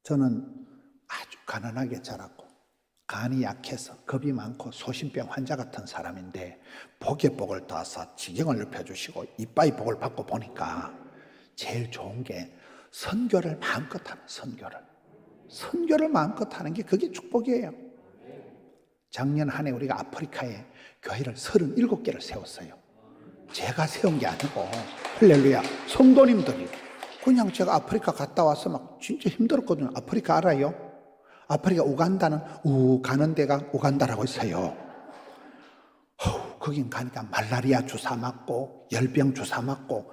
저는 아주 가난하게 자랐고 간이 약해서 겁이 많고 소심병 환자 같은 사람인데 복에 복을 따서 지경을 넓혀주시고 이빠이 복을 받고 보니까 제일 좋은 게 선교를 마음껏 하는, 선교를 마음껏 하는 게 그게 축복이에요. 작년 한 해 우리가 아프리카에 교회를 37개를 세웠어요. 제가 세운 게 아니고 할렐루야, 성도님들이. 그냥 제가 아프리카 갔다 와서 막 진짜 힘들었거든요. 아프리카 알아요? 아프리카 우간다는 가는 데가 우간다라고 있어요. 거긴 가니까 말라리아 주사 맞고 열병 주사 맞고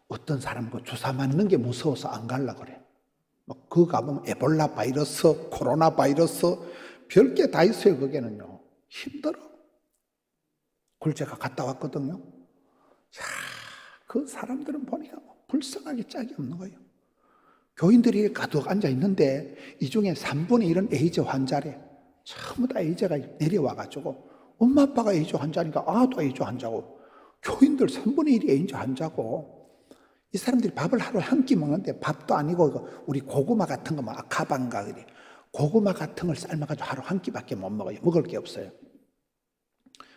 어떤 사람은 그 주사 맞는 게 무서워서 안 가려고 그래. 그 가보면 에볼라 바이러스, 코로나 바이러스 별게 다 있어요. 거기는요. 힘들어. 그걸 제가 갔다 왔거든요. 자, 그 사람들은 보니까 불쌍하게 짝이 없는 거예요. 교인들이 가득 앉아 있는데 이 중에 3분의 1은 에이즈 환자래. 전부 다 에이즈가 내려와가지고 엄마 아빠가 에이즈 환자니까 아도 에이즈 환자고, 교인들 3분의 1이 에이즈 환자고, 이 사람들이 밥을 하루 한 끼 먹는데 밥도 아니고 우리 고구마 같은 거, 아카방가 그래, 고구마 같은 걸 삶아가지고 하루 한 끼밖에 못 먹어요. 먹을 게 없어요.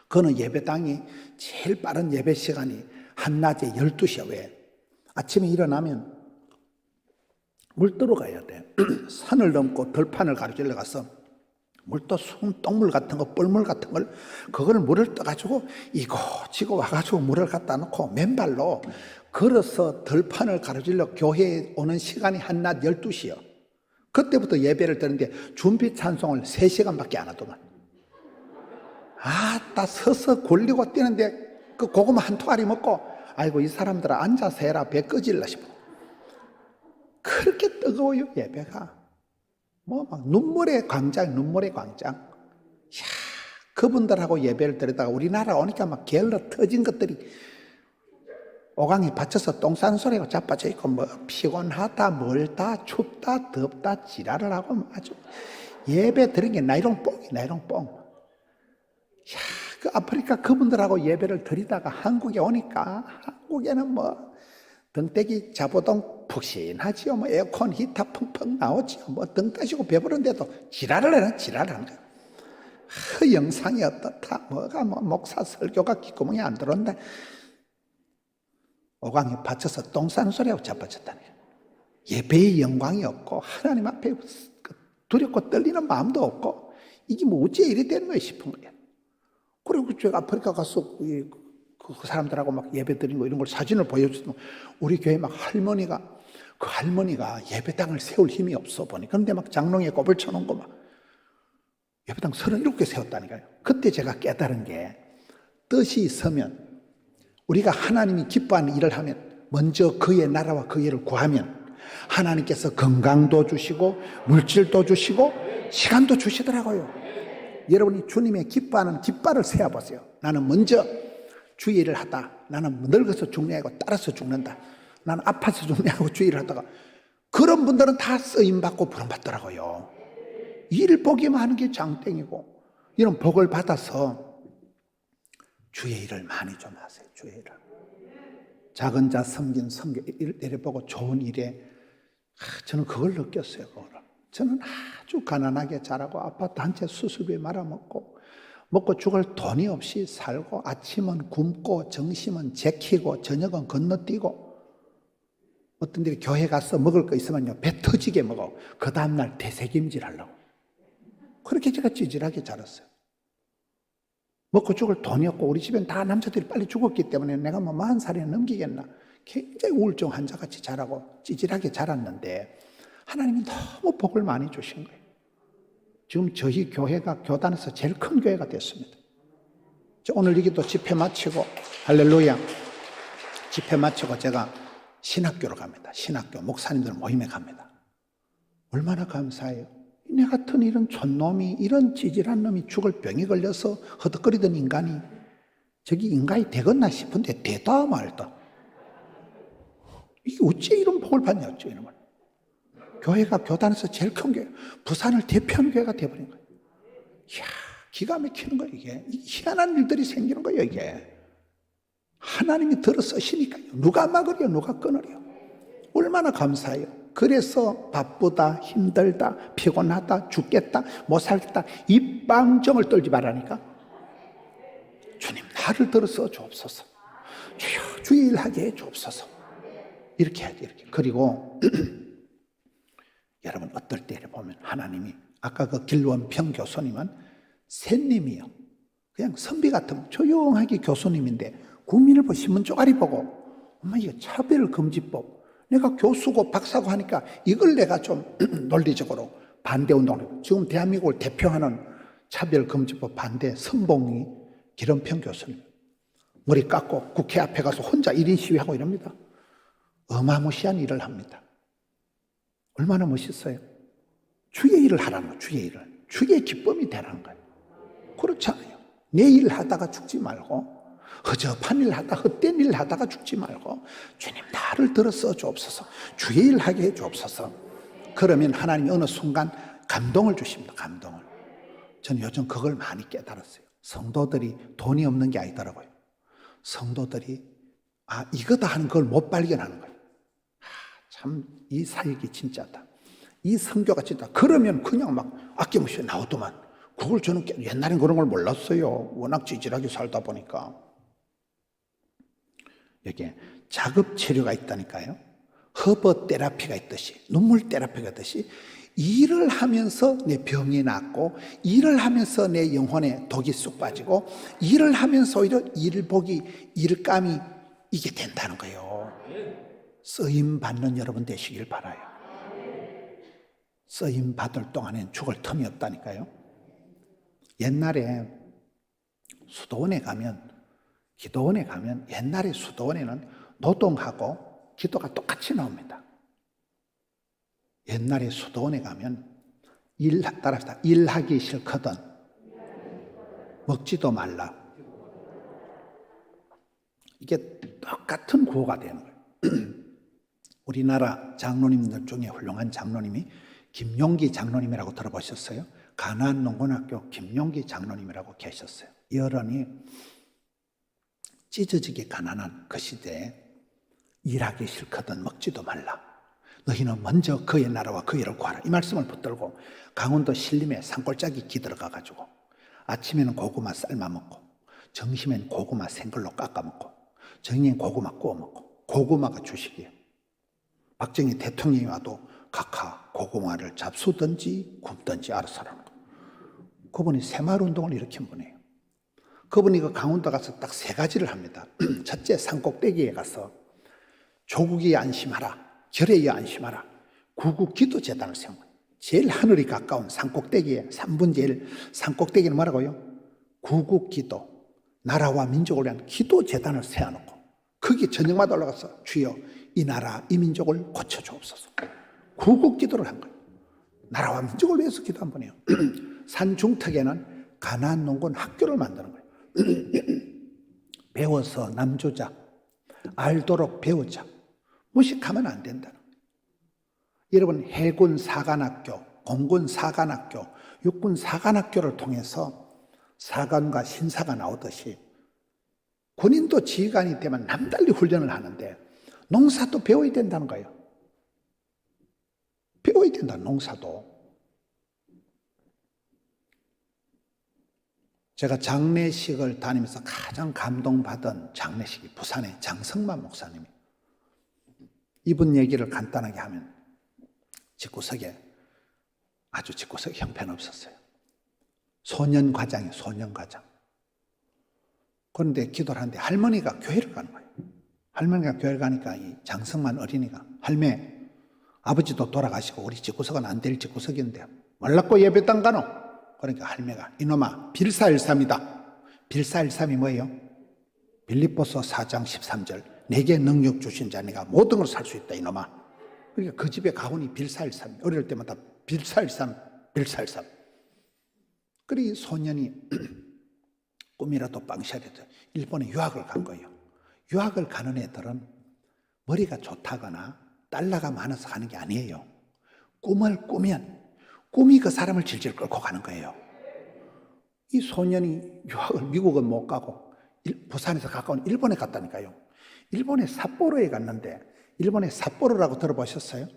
그거는 예배당이 제일 빠른 예배 시간이 한낮에 12시야. 왜? 아침에 일어나면 물 뜨러 가야 돼. 산을 넘고 들판을 가로질러 가서 물도 똥물 같은 거, 뻘물 같은 걸, 그걸 물을 떠가지고 이고지고 와가지고 물을 갖다 놓고 맨발로 걸어서 들판을 가로질러 교회에 오는 시간이 한낮 12시요. 그때부터 예배를 드는데 준비 찬송을 3시간밖에 안 하더만. 딱 서서 골리고 뛰는데 그 고구마 한 토가리 먹고 아이고 이 사람들아 앉아서 해라, 배 꺼질라 싶어. 그렇게 뜨거워요 예배가. 막 눈물의 광장. 이야, 그분들하고 예배를 드리다가 우리나라 오니까 막 게을러 터진 것들이 오강에 받쳐서 똥 싸는 소리가 자빠져 있고 뭐 피곤하다, 멀다, 춥다, 덥다 지랄을 하고 아주 예배 드린 게 나이롱뽕. 야, 그 아프리카 그분들하고 예배를 드리다가 한국에 오니까 한국에는 뭐 등떼기 자보동 푹신하지요. 뭐 에어컨 히터 펑펑 나오지요. 뭐 등 따시고 배부른데도 지랄을 하는 거야. 영상이 어떻다, 뭐가 뭐 목사 설교가 귓구멍에 안 들어온다. 오강에 받쳐서 똥 싸는 소리하고 자빠졌다는 거야. 예배의 영광이 없고 하나님 앞에 두렵고 떨리는 마음도 없고 이게 뭐 어째 이래 되는 거야 싶은 거야. 그리고 제가 아프리카 가서 그 사람들하고 막 예배 드린 거 이런 걸 사진을 보여주면 우리 교회 막 할머니가 예배당을 세울 힘이 없어 보니. 그런데 막 장롱에 꼽을 쳐놓은 거 막 예배당 37개 세웠다니까요. 그때 제가 깨달은 게 뜻이 있으면 우리가 하나님이 기뻐하는 일을 하면 먼저 그의 나라와 그의 일을 구하면 하나님께서 건강도 주시고 물질도 주시고 시간도 주시더라고요. 여러분이 주님의 기뻐하는 깃발을 세워보세요. 나는 먼저 주의 일을 하다. 나는 늙어서 죽냐고 따라서 죽는다. 나는 아파서 죽냐고 주의 일을 하다가 그런 분들은 다 쓰임받고 부름받더라고요. 일 보기만 하는 게 장땡이고 이런 복을 받아서 주의 일을 많이 좀 하세요. 주의 일을. 작은 자 섬긴 이래 보고 좋은 일에 저는 그걸 느꼈어요. 저는 아주 가난하게 자라고 아파트 한 채 수술비 말아먹고 먹고 죽을 돈이 없이 살고 아침은 굶고 점심은 제키고 저녁은 건너뛰고 어떤 데이 교회 가서 먹을 거 있으면요 배 터지게 먹어. 그 다음날 되새김질 하려고. 그렇게 제가 찌질하게 자랐어요. 먹고 죽을 돈이 없고 우리 집엔 다 남자들이 빨리 죽었기 때문에 내가 뭐 40살이나 넘기겠나. 굉장히 우울증 환자같이 자라고 찌질하게 자랐는데 하나님이 너무 복을 많이 주신 거예요. 지금 저희 교회가 교단에서 제일 큰 교회가 됐습니다. 오늘 여기도 집회 마치고 할렐루야 집회 마치고 제가 신학교로 갑니다. 신학교 목사님들 모임에 갑니다. 얼마나 감사해요. 내 같은 이런 촌놈이 이런 찌질한 놈이 죽을 병이 걸려서 허덕거리던 인간이 저기 인간이 되겠나 싶은데 되다 말다. 이게 어째 이런 복을 받냐 어째 이런 걸. 교회가 교단에서 제일 큰 교회, 부산을 대표하는 교회가 되어버린 거예요. 이야, 기가 막히는 거예요, 이게. 희한한 일들이 생기는 거예요, 이게. 하나님이 들어 쓰시니까요. 누가 막으려, 누가 끊으려. 얼마나 감사해요. 그래서 바쁘다, 힘들다, 피곤하다, 죽겠다, 못 살겠다, 이 빵정을 떨지 말라니까. 주님, 나를 들어 써 주옵소서. 주여, 주의 일 하게 해 주옵소서. 이렇게 해야지, 이렇게. 그리고, 여러분 어떨 때 보면 하나님이 아까 그 길원평 교수님은 샌님이요. 그냥 선비 같으면 조용하게 교수님인데 국민을 보고 신문 쪼가리 보고 엄마 이거 차별금지법 내가 교수고 박사고 하니까 이걸 내가 좀 논리적으로 반대운동을 하고 지금 대한민국을 대표하는 차별금지법 반대 선봉이 길원평 교수님 머리 깎고 국회 앞에 가서 혼자 1인 시위하고 이럽니다. 어마무시한 일을 합니다. 얼마나 멋있어요. 주의 일을 하라는 거예요. 주의 일을. 주의 기쁨이 되라는 거예요. 그렇잖아요. 내 일 하다가 죽지 말고 허접한 일 하다 헛된 일 하다가 죽지 말고 주님 나를 들어 써 주옵소서. 주의 일 하게 해 주옵소서. 그러면 하나님이 어느 순간 감동을 주십니다. 감동을. 저는 요즘 그걸 많이 깨달았어요. 성도들이 돈이 없는 게 아니더라고요. 성도들이 이거다 하는 걸 못 발견하는 거예요. 참 이 사역이 진짜다. 이 선교가 진짜. 그러면 그냥 막 아낌없이 나오더만. 그걸 저는 옛날엔 그런 걸 몰랐어요. 워낙 찌질하게 살다 보니까. 여기에 자급 치료가 있다니까요. 허버 테라피가 있듯이 눈물 테라피가 있듯이 일을 하면서 내 병이 낫고 일을 하면서 내 영혼에 독이 쑥 빠지고 일을 하면서 오히려 일복이 일감이 이게 된다는 거예요. 쓰임 받는 여러분 되시길 바라요. 쓰임 받을 동안엔 죽을 틈이 없다니까요. 옛날에 수도원에 가면 기도원에 가면 옛날에 수도원에는 노동하고 기도가 똑같이 나옵니다. 옛날에 수도원에 가면 따라합시다. 일하기 싫거든 먹지도 말라. 이게 똑같은 구호가 되는 거예요. 우리나라 장로님들 중에 훌륭한 장로님이 김용기 장로님이라고 들어보셨어요? 가나안 농군학교 김용기 장로님이라고 계셨어요. 이 어른이 찢어지게 가난한 그 시대에 일하기 싫거든 먹지도 말라. 너희는 먼저 그의 나라와 그 일을 구하라. 이 말씀을 붙들고 강원도 신림에 산골짜기 기들어가 가지고 아침에는 고구마 삶아 먹고 점심엔 고구마 생걸로 깎아 먹고 저녁엔 고구마 구워 먹고 고구마가 주식이에요. 박정희 대통령이 와도 각하 고구마를 잡수든지 굽든지 알아서 하라는 거예요. 그분이 새마을운동을 일으킨 분이에요. 그분이 그 강원도 가서 딱 3가지를 합니다. 첫째, 산꼭대기에 가서 조국이 안심하라, 결의에 안심하라, 구국기도재단을 세운 거예요. 제일 하늘이 가까운 산꼭대기에 3분 제일 산꼭대기는 뭐라고요? 구국기도, 나라와 민족을 위한 기도재단을 세워놓고 거기 저녁마다 올라가서 주여 이 나라 이 민족을 고쳐주옵소서. 구국기도를 한 거예요. 나라와 민족을 위해서 기도한 분이에요. 산중턱에는 가나안 농군 학교를 만드는 거예요. 배워서 남주자, 알도록 배우자. 무식하면 안 된다는 거예요. 여러분 해군 사관학교, 공군 사관학교, 육군 사관학교를 통해서 사관과 신사가 나오듯이 군인도 지휘관이 되면 남달리 훈련을 하는데 농사도 배워야 된다는 거예요. 배워야 된다, 농사도. 제가 장례식을 다니면서 가장 감동받은 장례식이 부산의 장성만 목사님이. 이분 얘기를 간단하게 하면 집구석에 아주 집구석에 형편없었어요. 소년과장이에요, 소년과장. 그런데 기도를 하는데 할머니가 교회를 가는 거예요. 할머니가 교회를 가니까 이 장성만 어린이가 할매, 아버지도 돌아가시고 우리 집구석은 안 될 집구석인데 말랐고 예배당 가노? 그러니까 할매가 이놈아 빌사일삼이다. 빌사일삼이 뭐예요? 빌립보서 4장 13절 내게 능력 주신 자 내가 모든 걸 살 수 있다 이놈아. 그러니까 그 집에 가훈이 빌사일삼. 어릴 때마다 빌사일삼. 그리 소년이 꿈이라도 빵샤리도 일본에 유학을 간 거예요. 유학을 가는 애들은 머리가 좋다거나 달러가 많아서 가는 게 아니에요. 꿈을 꾸면 꿈이 그 사람을 질질 끌고 가는 거예요. 이 소년이 유학을 미국은 못 가고 부산에서 가까운 일본에 갔다니까요. 일본의 삿포로에 갔는데 일본의 삿포로라고 들어보셨어요?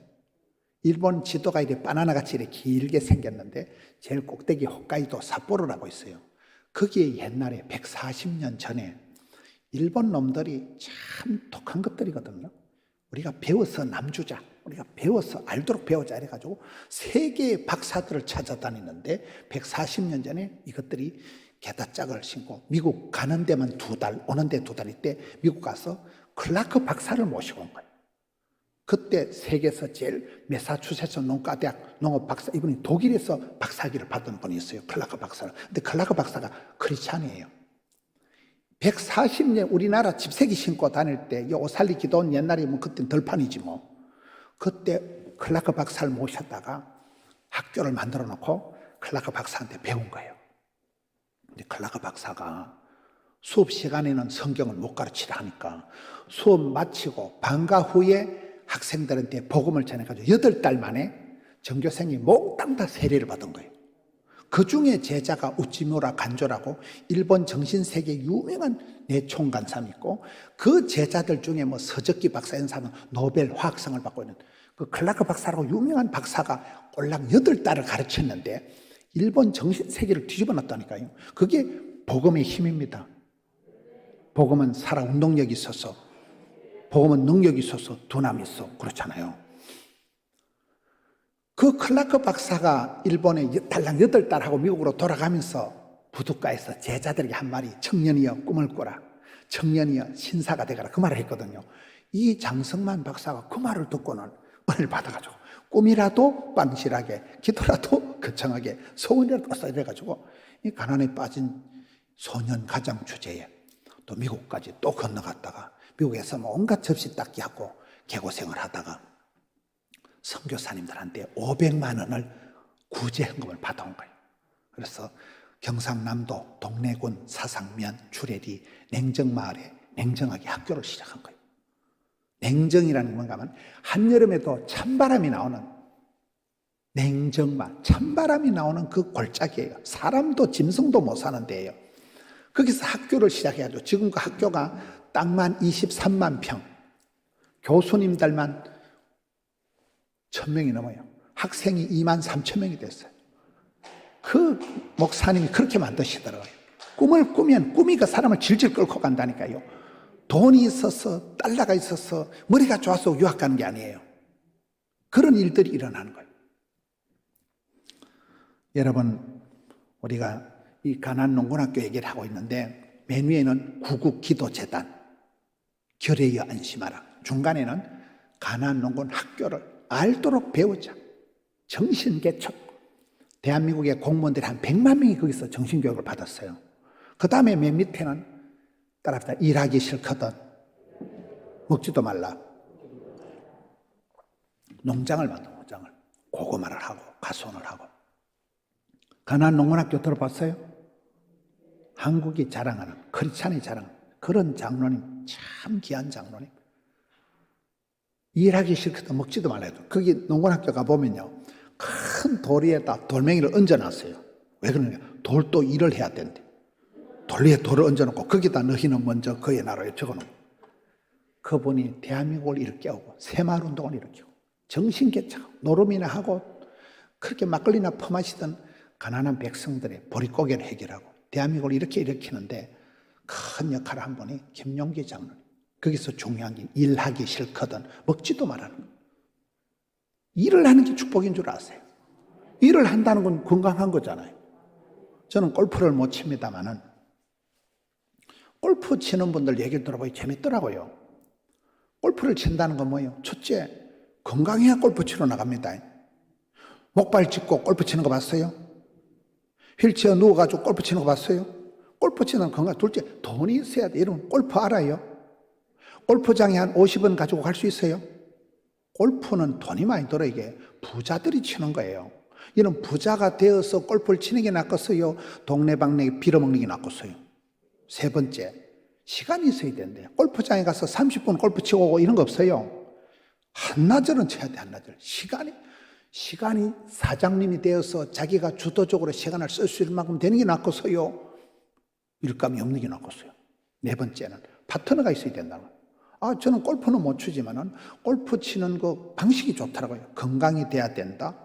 일본 지도가 이렇게 바나나같이 이렇게 길게 생겼는데 제일 꼭대기 홋카이도 삿포로라고 있어요. 거기에 옛날에 140년 전에 일본 놈들이 참 독한 것들이거든요. 우리가 배워서 남주자, 우리가 배워서 알도록 배우자 이래가지고 세계의 박사들을 찾아다니는데 140년 전에 이것들이 게다짝을 신고 미국 가는 데만 2달, 오는 데 2달일 때 미국 가서 클라크 박사를 모시고 온 거예요. 그때 세계에서 제일 매사추세츠 농가대학 농업 박사, 이분이 독일에서 박사학위를 받은 분이 있어요. 클라크 박사를. 근데 클라크 박사가 크리스찬이에요. 140년 우리나라 집세기 신고 다닐 때 이 오살리 기도원 옛날에 뭐 그때는 덜판이지 뭐. 그때 클라크 박사를 모셨다가 학교를 만들어 놓고 클라크 박사한테 배운 거예요. 근데 클라크 박사가 수업 시간에는 성경을 못 가르치라 하니까 수업 마치고 방과 후에 학생들한테 복음을 전해가지고 8달 만에 전교생이 몽땅 다 세례를 받은 거예요. 그 중에 제자가 우찌무라 간조라고 일본 정신세계 유명한 내총간사이 있고 그 제자들 중에 뭐 서적기 박사 이런 사람은 노벨 화학상을 받고 있는 그 클라크 박사라고 유명한 박사가 꼴랑 8달을 가르쳤는데 일본 정신세계를 뒤집어 놨다니까요. 그게 복음의 힘입니다. 복음은 살아 운동력이 있어서 복음은 능력이 있어서 두남이 있어 그렇잖아요. 그 클라크 박사가 일본에 달랑 8달 하고 미국으로 돌아가면서 부둣가에서 제자들에게 한 말이 청년이여 꿈을 꾸라, 청년이여 신사가 되거라 그 말을 했거든요. 이 장성만 박사가 그 말을 듣고는 은혜를 받아가지고 꿈이라도 빵실하게 기도라도 거창하게 소원이라도 꿔서 이래가지고 이 가난에 빠진 소년 가장 주제에 또 미국까지 또 건너갔다가 미국에서 뭐 온갖 접시 닦기 하고 개고생을 하다가 선교사님들한테 500만 원을 구제헌금을 받아온 거예요. 그래서 경상남도 동래군 사상면 주례리 냉정마을에 냉정하게 학교를 시작한 거예요. 냉정이라는 게 뭔가 하면 한여름에도 찬바람이 나오는 냉정마을, 찬바람이 나오는 그 골짜기예요. 사람도 짐승도 못 사는 데예요. 거기서 학교를 시작해야죠. 지금 그 학교가 땅만 23만 평, 교수님들만 1000명이 넘어요. 학생이 2만 3천 명이 됐어요. 그 목사님이 그렇게 만드시더라고요. 꿈을 꾸면 꿈이 그 사람을 질질 끌고 간다니까요. 돈이 있어서 달러가 있어서 머리가 좋아서 유학 가는 게 아니에요. 그런 일들이 일어나는 거예요. 여러분, 우리가 이 가난농군학교 얘기를 하고 있는데 맨 위에는 구국기도재단, 결의여 안심하라. 중간에는 가난농군학교를 알도록 배우자. 정신개척. 대한민국의 공무원들이 한 100만 명이 거기서 정신교육을 받았어요. 그 다음에 맨 밑에는 따라합시다. 일하기 싫거든 먹지도 말라. 농장을 만들어, 농장을. 고구마를 하고 가수원을 하고. 가난농군학교 들어봤어요? 한국이 자랑하는, 크리스찬이 자랑하는 그런 장로님, 참 귀한 장로님. 일하기 싫거든 먹지도 말라 해도 거기 농군학교 가보면요 큰 돌 위에다 돌멩이를 얹어놨어요. 왜 그러냐? 돌도 일을 해야 된대. 돌 위에 돌을 얹어놓고 거기다 너희는 먼저 그의 나라에 적어놓고 그분이 대한민국을 일깨우고 새마을운동을 일으키고 정신개척하고 노름이나 하고 그렇게 막걸리나 퍼마시던 가난한 백성들의 보릿고개를 해결하고 대한민국을 이렇게 일으키는데 큰 역할을 한 분이 김용기 장로님. 거기서 중요한 게 일하기 싫거든 먹지도 말하는 거예요. 일을 하는 게 축복인 줄 아세요? 일을 한다는 건 건강한 거잖아요. 저는 골프를 못 칩니다마는 골프 치는 분들 얘기를 들어보니 재밌더라고요. 골프를 친다는 건 뭐예요? 첫째, 건강해야 골프 치러 나갑니다. 목발 짚고 골프 치는 거 봤어요? 휠체어 누워가지고 골프 치는 거 봤어요? 골프 치는 건강. 둘째, 돈이 있어야 돼. 여러분 골프 알아요? 골프장에 한 50원 가지고 갈 수 있어요? 골프는 돈이 많이 들어. 이게 부자들이 치는 거예요. 이런 부자가 되어서 골프를 치는 게 낫겠어요? 동네방네 빌어먹는 게 낫겠어요? 세 번째, 시간이 있어야 되는데 골프장에 가서 30분 골프 치고 오고 이런 거 없어요. 한나절은 쳐야 돼. 한나절. 시간이 사장님이 되어서 자기가 주도적으로 시간을 쓸 수 있을 만큼 되는 게 낫겠어요? 일감이 없는 게 낫겠어요? 네 번째는 파트너가 있어야 된다는 거예요. 저는 골프는 못 치지만은 골프 치는 그 방식이 좋더라고요. 건강이 돼야 된다.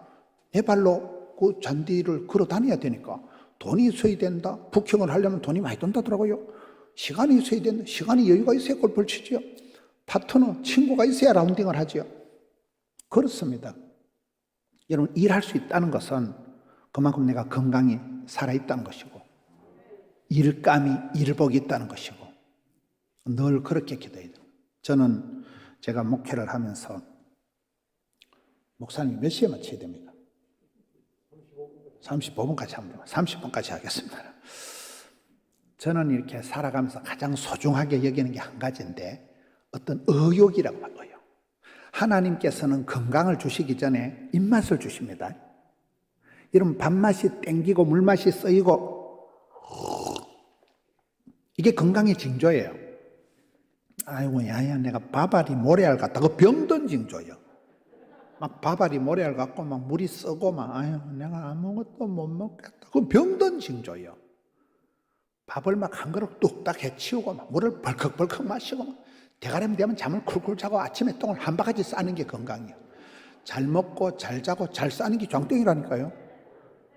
내 발로 그 잔디를 걸어 다녀야 되니까 돈이 있어야 된다. 부킹을 하려면 돈이 많이 든다더라고요. 시간이 있어야 된다. 시간이 여유가 있어야 골프를 치죠. 파트너, 친구가 있어야 라운딩을 하죠. 그렇습니다. 여러분, 일할 수 있다는 것은 그만큼 내가 건강히 살아있다는 것이고 일감이 일복이 있다는 것이고 늘 그렇게 기도해야 돼요. 저는 제가 목회를 하면서 목사님 몇 시에 마쳐야 됩니까? 35분까지 하면 됩니다. 30분까지 하겠습니다. 저는 이렇게 살아가면서 가장 소중하게 여기는 게 한 가지인데 어떤 의욕이라고 하고요. 하나님께서는 건강을 주시기 전에 입맛을 주십니다. 여러분 밥맛이 땡기고 물맛이 쓰이고 이게 건강의 징조예요. 아이고 야야 내가 밥알이 모래알 같다. 그 병든 징조예요. 막 밥알이 모래알 같고 막 물이 쓰고 막 아유 내가 아무것도 못 먹겠다. 그 병든 징조예요. 밥을 막 한 그릇 뚝딱 해치우고 막 물을 벌컥벌컥 마시고 막 대가람 되면 잠을 쿨쿨 자고 아침에 똥을 한 바가지 싸는 게 건강이에요. 잘 먹고 잘 자고 잘 싸는 게 장땡이라니까요.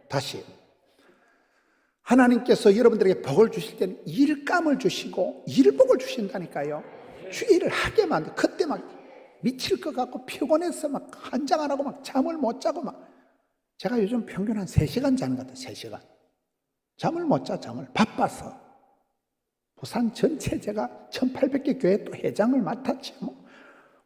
다시 하나님께서 여러분들에게 복을 주실 때는 일감을 주시고 일복을 주신다니까요. 주의를 하게 만들어. 그때 막 미칠 것 같고 피곤해서 막 한장 안 하고 막 잠을 못 자고 막 제가 요즘 평균 한 3시간 자는 것 같아요. 3시간 잠을 못 자. 잠을 바빠서 부산 전체 제가 1800개 교회 또 회장을 맡았지 뭐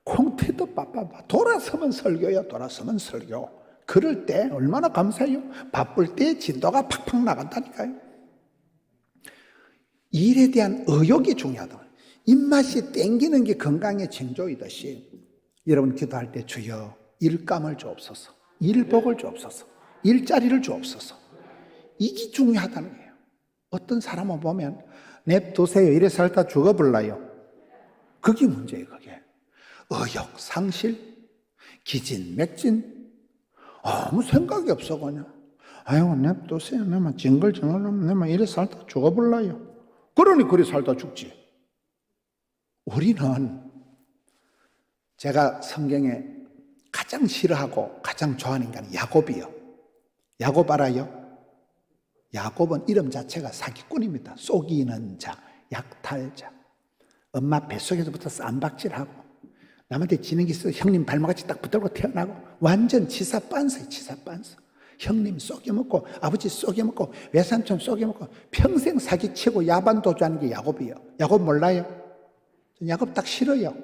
콩태도 바빠. 돌아서면 설교요. 돌아서면 설교. 그럴 때 얼마나 감사해요. 바쁠 때 진도가 팍팍 나간다니까요. 일에 대한 의욕이 중요하다. 입맛이 땡기는 게 건강의 징조이듯이 여러분 기도할 때 주여 일감을 주옵소서, 일복을 주옵소서, 일자리를 주옵소서. 이게 중요하다는 거예요. 어떤 사람을 보면 냅두세요 이래 살다 죽어버려요. 그게 문제예요. 그게 의욕 상실, 기진맥진, 아무 생각이 없어 그냥 아유 냅두세요 내만 징글징글하면 내만 이래 살다 죽어버려요. 그러니 그리 살다 죽지. 우리는 제가 성경에 가장 싫어하고 가장 좋아하는 인간이 야곱이요. 야곱 알아요? 야곱은 이름 자체가 사기꾼입니다. 속이는 자, 약탈자. 엄마 뱃속에서부터 쌈박질하고 남한테 지는 게 있어 형님 발목같이 딱 붙들고 태어나고 완전 치사빤스예요. 치사빤스. 형님 쏘개먹고 아버지 쏘개먹고 외삼촌 쏘개먹고 평생 사기치고 야반도주하는 게 야곱이에요. 야곱 몰라요? 야곱 딱 싫어요.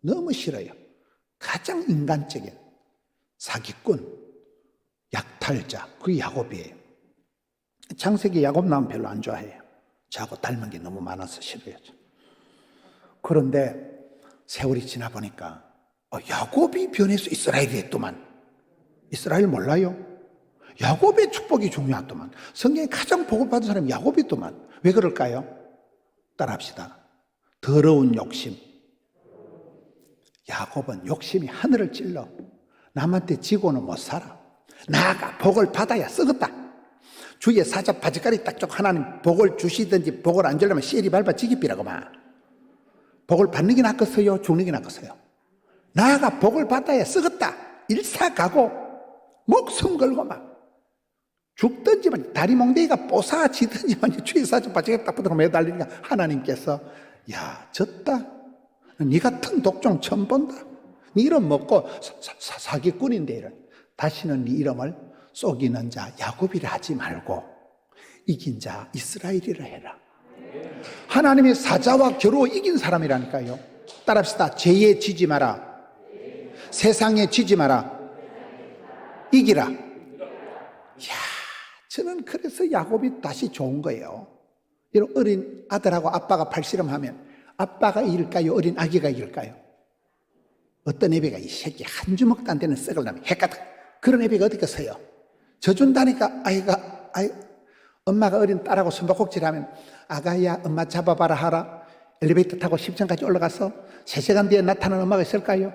너무 싫어요. 가장 인간적인 사기꾼, 약탈자, 그게 야곱이에요. 창세기 야곱 나오면 별로 안 좋아해요. 저하고 닮은 게 너무 많아서 싫어요. 그런데 세월이 지나 보니까 야곱이 변해서 이스라엘이 됐더만. 이스라엘 몰라요? 야곱의 축복이 중요하더만. 성경에 가장 복을 받은 사람이 야곱이더만. 왜 그럴까요? 따라합시다. 더러운 욕심. 야곱은 욕심이 하늘을 찔러. 남한테 지고는 못 살아. 나가 복을 받아야 쓰겠다. 주위에 사자 바지가리 딱 쪽 하나님 복을 주시든지 복을 안 주려면 씨리 밟아 지기비라고만. 복을 받는 게 낫겠어요? 죽는 게 낫겠어요? 나아가 복을 받아야 썩었다 일사가고 목숨 걸고 막 죽든지만 다리 몽둥이가 뽀사지든지만 주위에 사자 바지가리 딱 붙어서 매달리니까 하나님께서 야 졌다. 네 같은 독종 처음 본다. 네 이름 먹고 사기꾼인데 이런. 다시는 네 이름을 속이는 자 야곱이라 하지 말고 이긴 자 이스라엘이라 해라. 하나님의 사자와 겨루어 이긴 사람이라니까요. 따라합시다. 죄에 지지 마라. 세상에 지지 마라. 이기라. 이야, 저는 그래서 야곱이 다시 좋은 거예요. 이런 어린 아들하고 아빠가 팔씨름하면 아빠가 이길까요? 어린 아기가 이길까요? 어떤 애비가 이 새끼 한 주먹도 안 되는 썩을 놈이 핵같은 그런 애비가 어디 있겠어요? 져준다니까 아이가 엄마가 어린 딸하고 숨바꼭질하면 아가야 엄마 잡아봐라 하라. 엘리베이터 타고 10층까지 올라가서 3시간 뒤에 나타나는 엄마가 있을까요?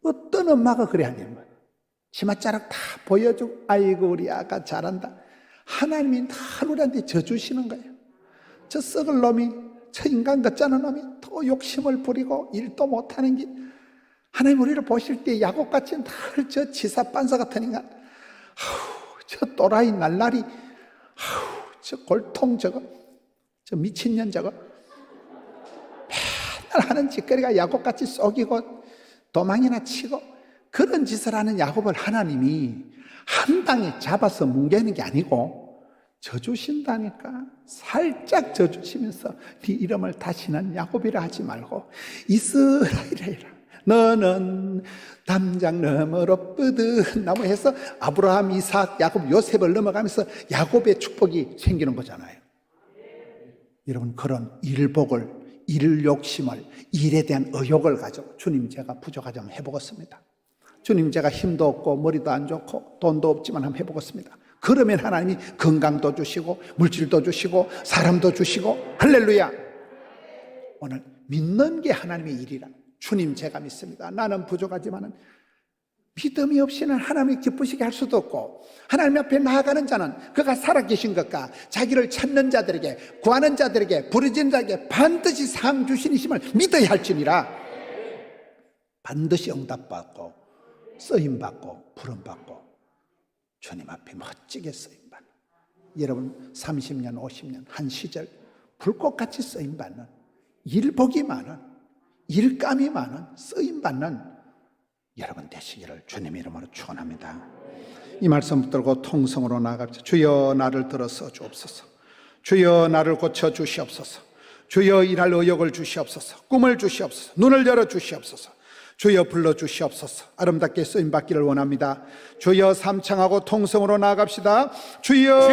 어떤 엄마가 그래 하냐면 치맛자락 다 보여주고 아이고 우리 아가 잘한다. 하나님이 하루한테 져주시는 거예요. 저 썩을 놈이 저 인간 같잖은 놈이 또 욕심을 부리고 일도 못하는 게 하나님 우리를 보실 때 야곱같이 늘 저 치사빤사 같은 인간 저 또라이 날라리 저 골통 저거 저 미친년 저거 맨날 하는 짓거리가 야곱같이 속이고 도망이나 치고 그런 짓을 하는 야곱을 하나님이 한 방에 잡아서 뭉개는 게 아니고 져주신다니까. 살짝 져주시면서 네 이름을 다시는 야곱이라 하지 말고 이스라엘이라 해라. 너는 담장 너머로 뻗은 해서 아브라함, 이삭, 야곱, 요셉을 넘어가면서 야곱의 축복이 생기는 거잖아요. 여러분 그런 일복을, 일 욕심을, 일에 대한 의욕을 가지고 주님 제가 부족하지만 해보겠습니다. 주님 제가 힘도 없고 머리도 안 좋고 돈도 없지만 한번 해보겠습니다. 그러면 하나님이 건강도 주시고 물질도 주시고 사람도 주시고 할렐루야. 오늘 믿는 게 하나님의 일이라. 주님 제가 믿습니다. 나는 부족하지만 믿음이 없이는 하나님이 기쁘시게 할 수도 없고 하나님 앞에 나아가는 자는 그가 살아계신 것과 자기를 찾는 자들에게 구하는 자들에게 부르짖는 자에게 반드시 상 주시니심을 믿어야 할지니라. 반드시 응답받고 쓰임받고 부름받고 주님 앞에 멋지게 쓰임받는 여러분 30년 50년 한 시절 불꽃같이 쓰임받는 일복이 많은 일감이 많은 쓰임받는 여러분 되시기를 주님 이름으로 축원합니다. 이 말씀 붙들고 통성으로 나아갑시다. 주여 나를 들어서 주옵소서. 주여 나를 고쳐 주시옵소서. 주여 일할 의욕을 주시옵소서. 꿈을 주시옵소서. 눈을 열어 주시옵소서. 주여 불러 주시옵소서. 아름답게 쓰임 받기를 원합니다. 주여 삼창하고 통성으로 나아갑시다. 주여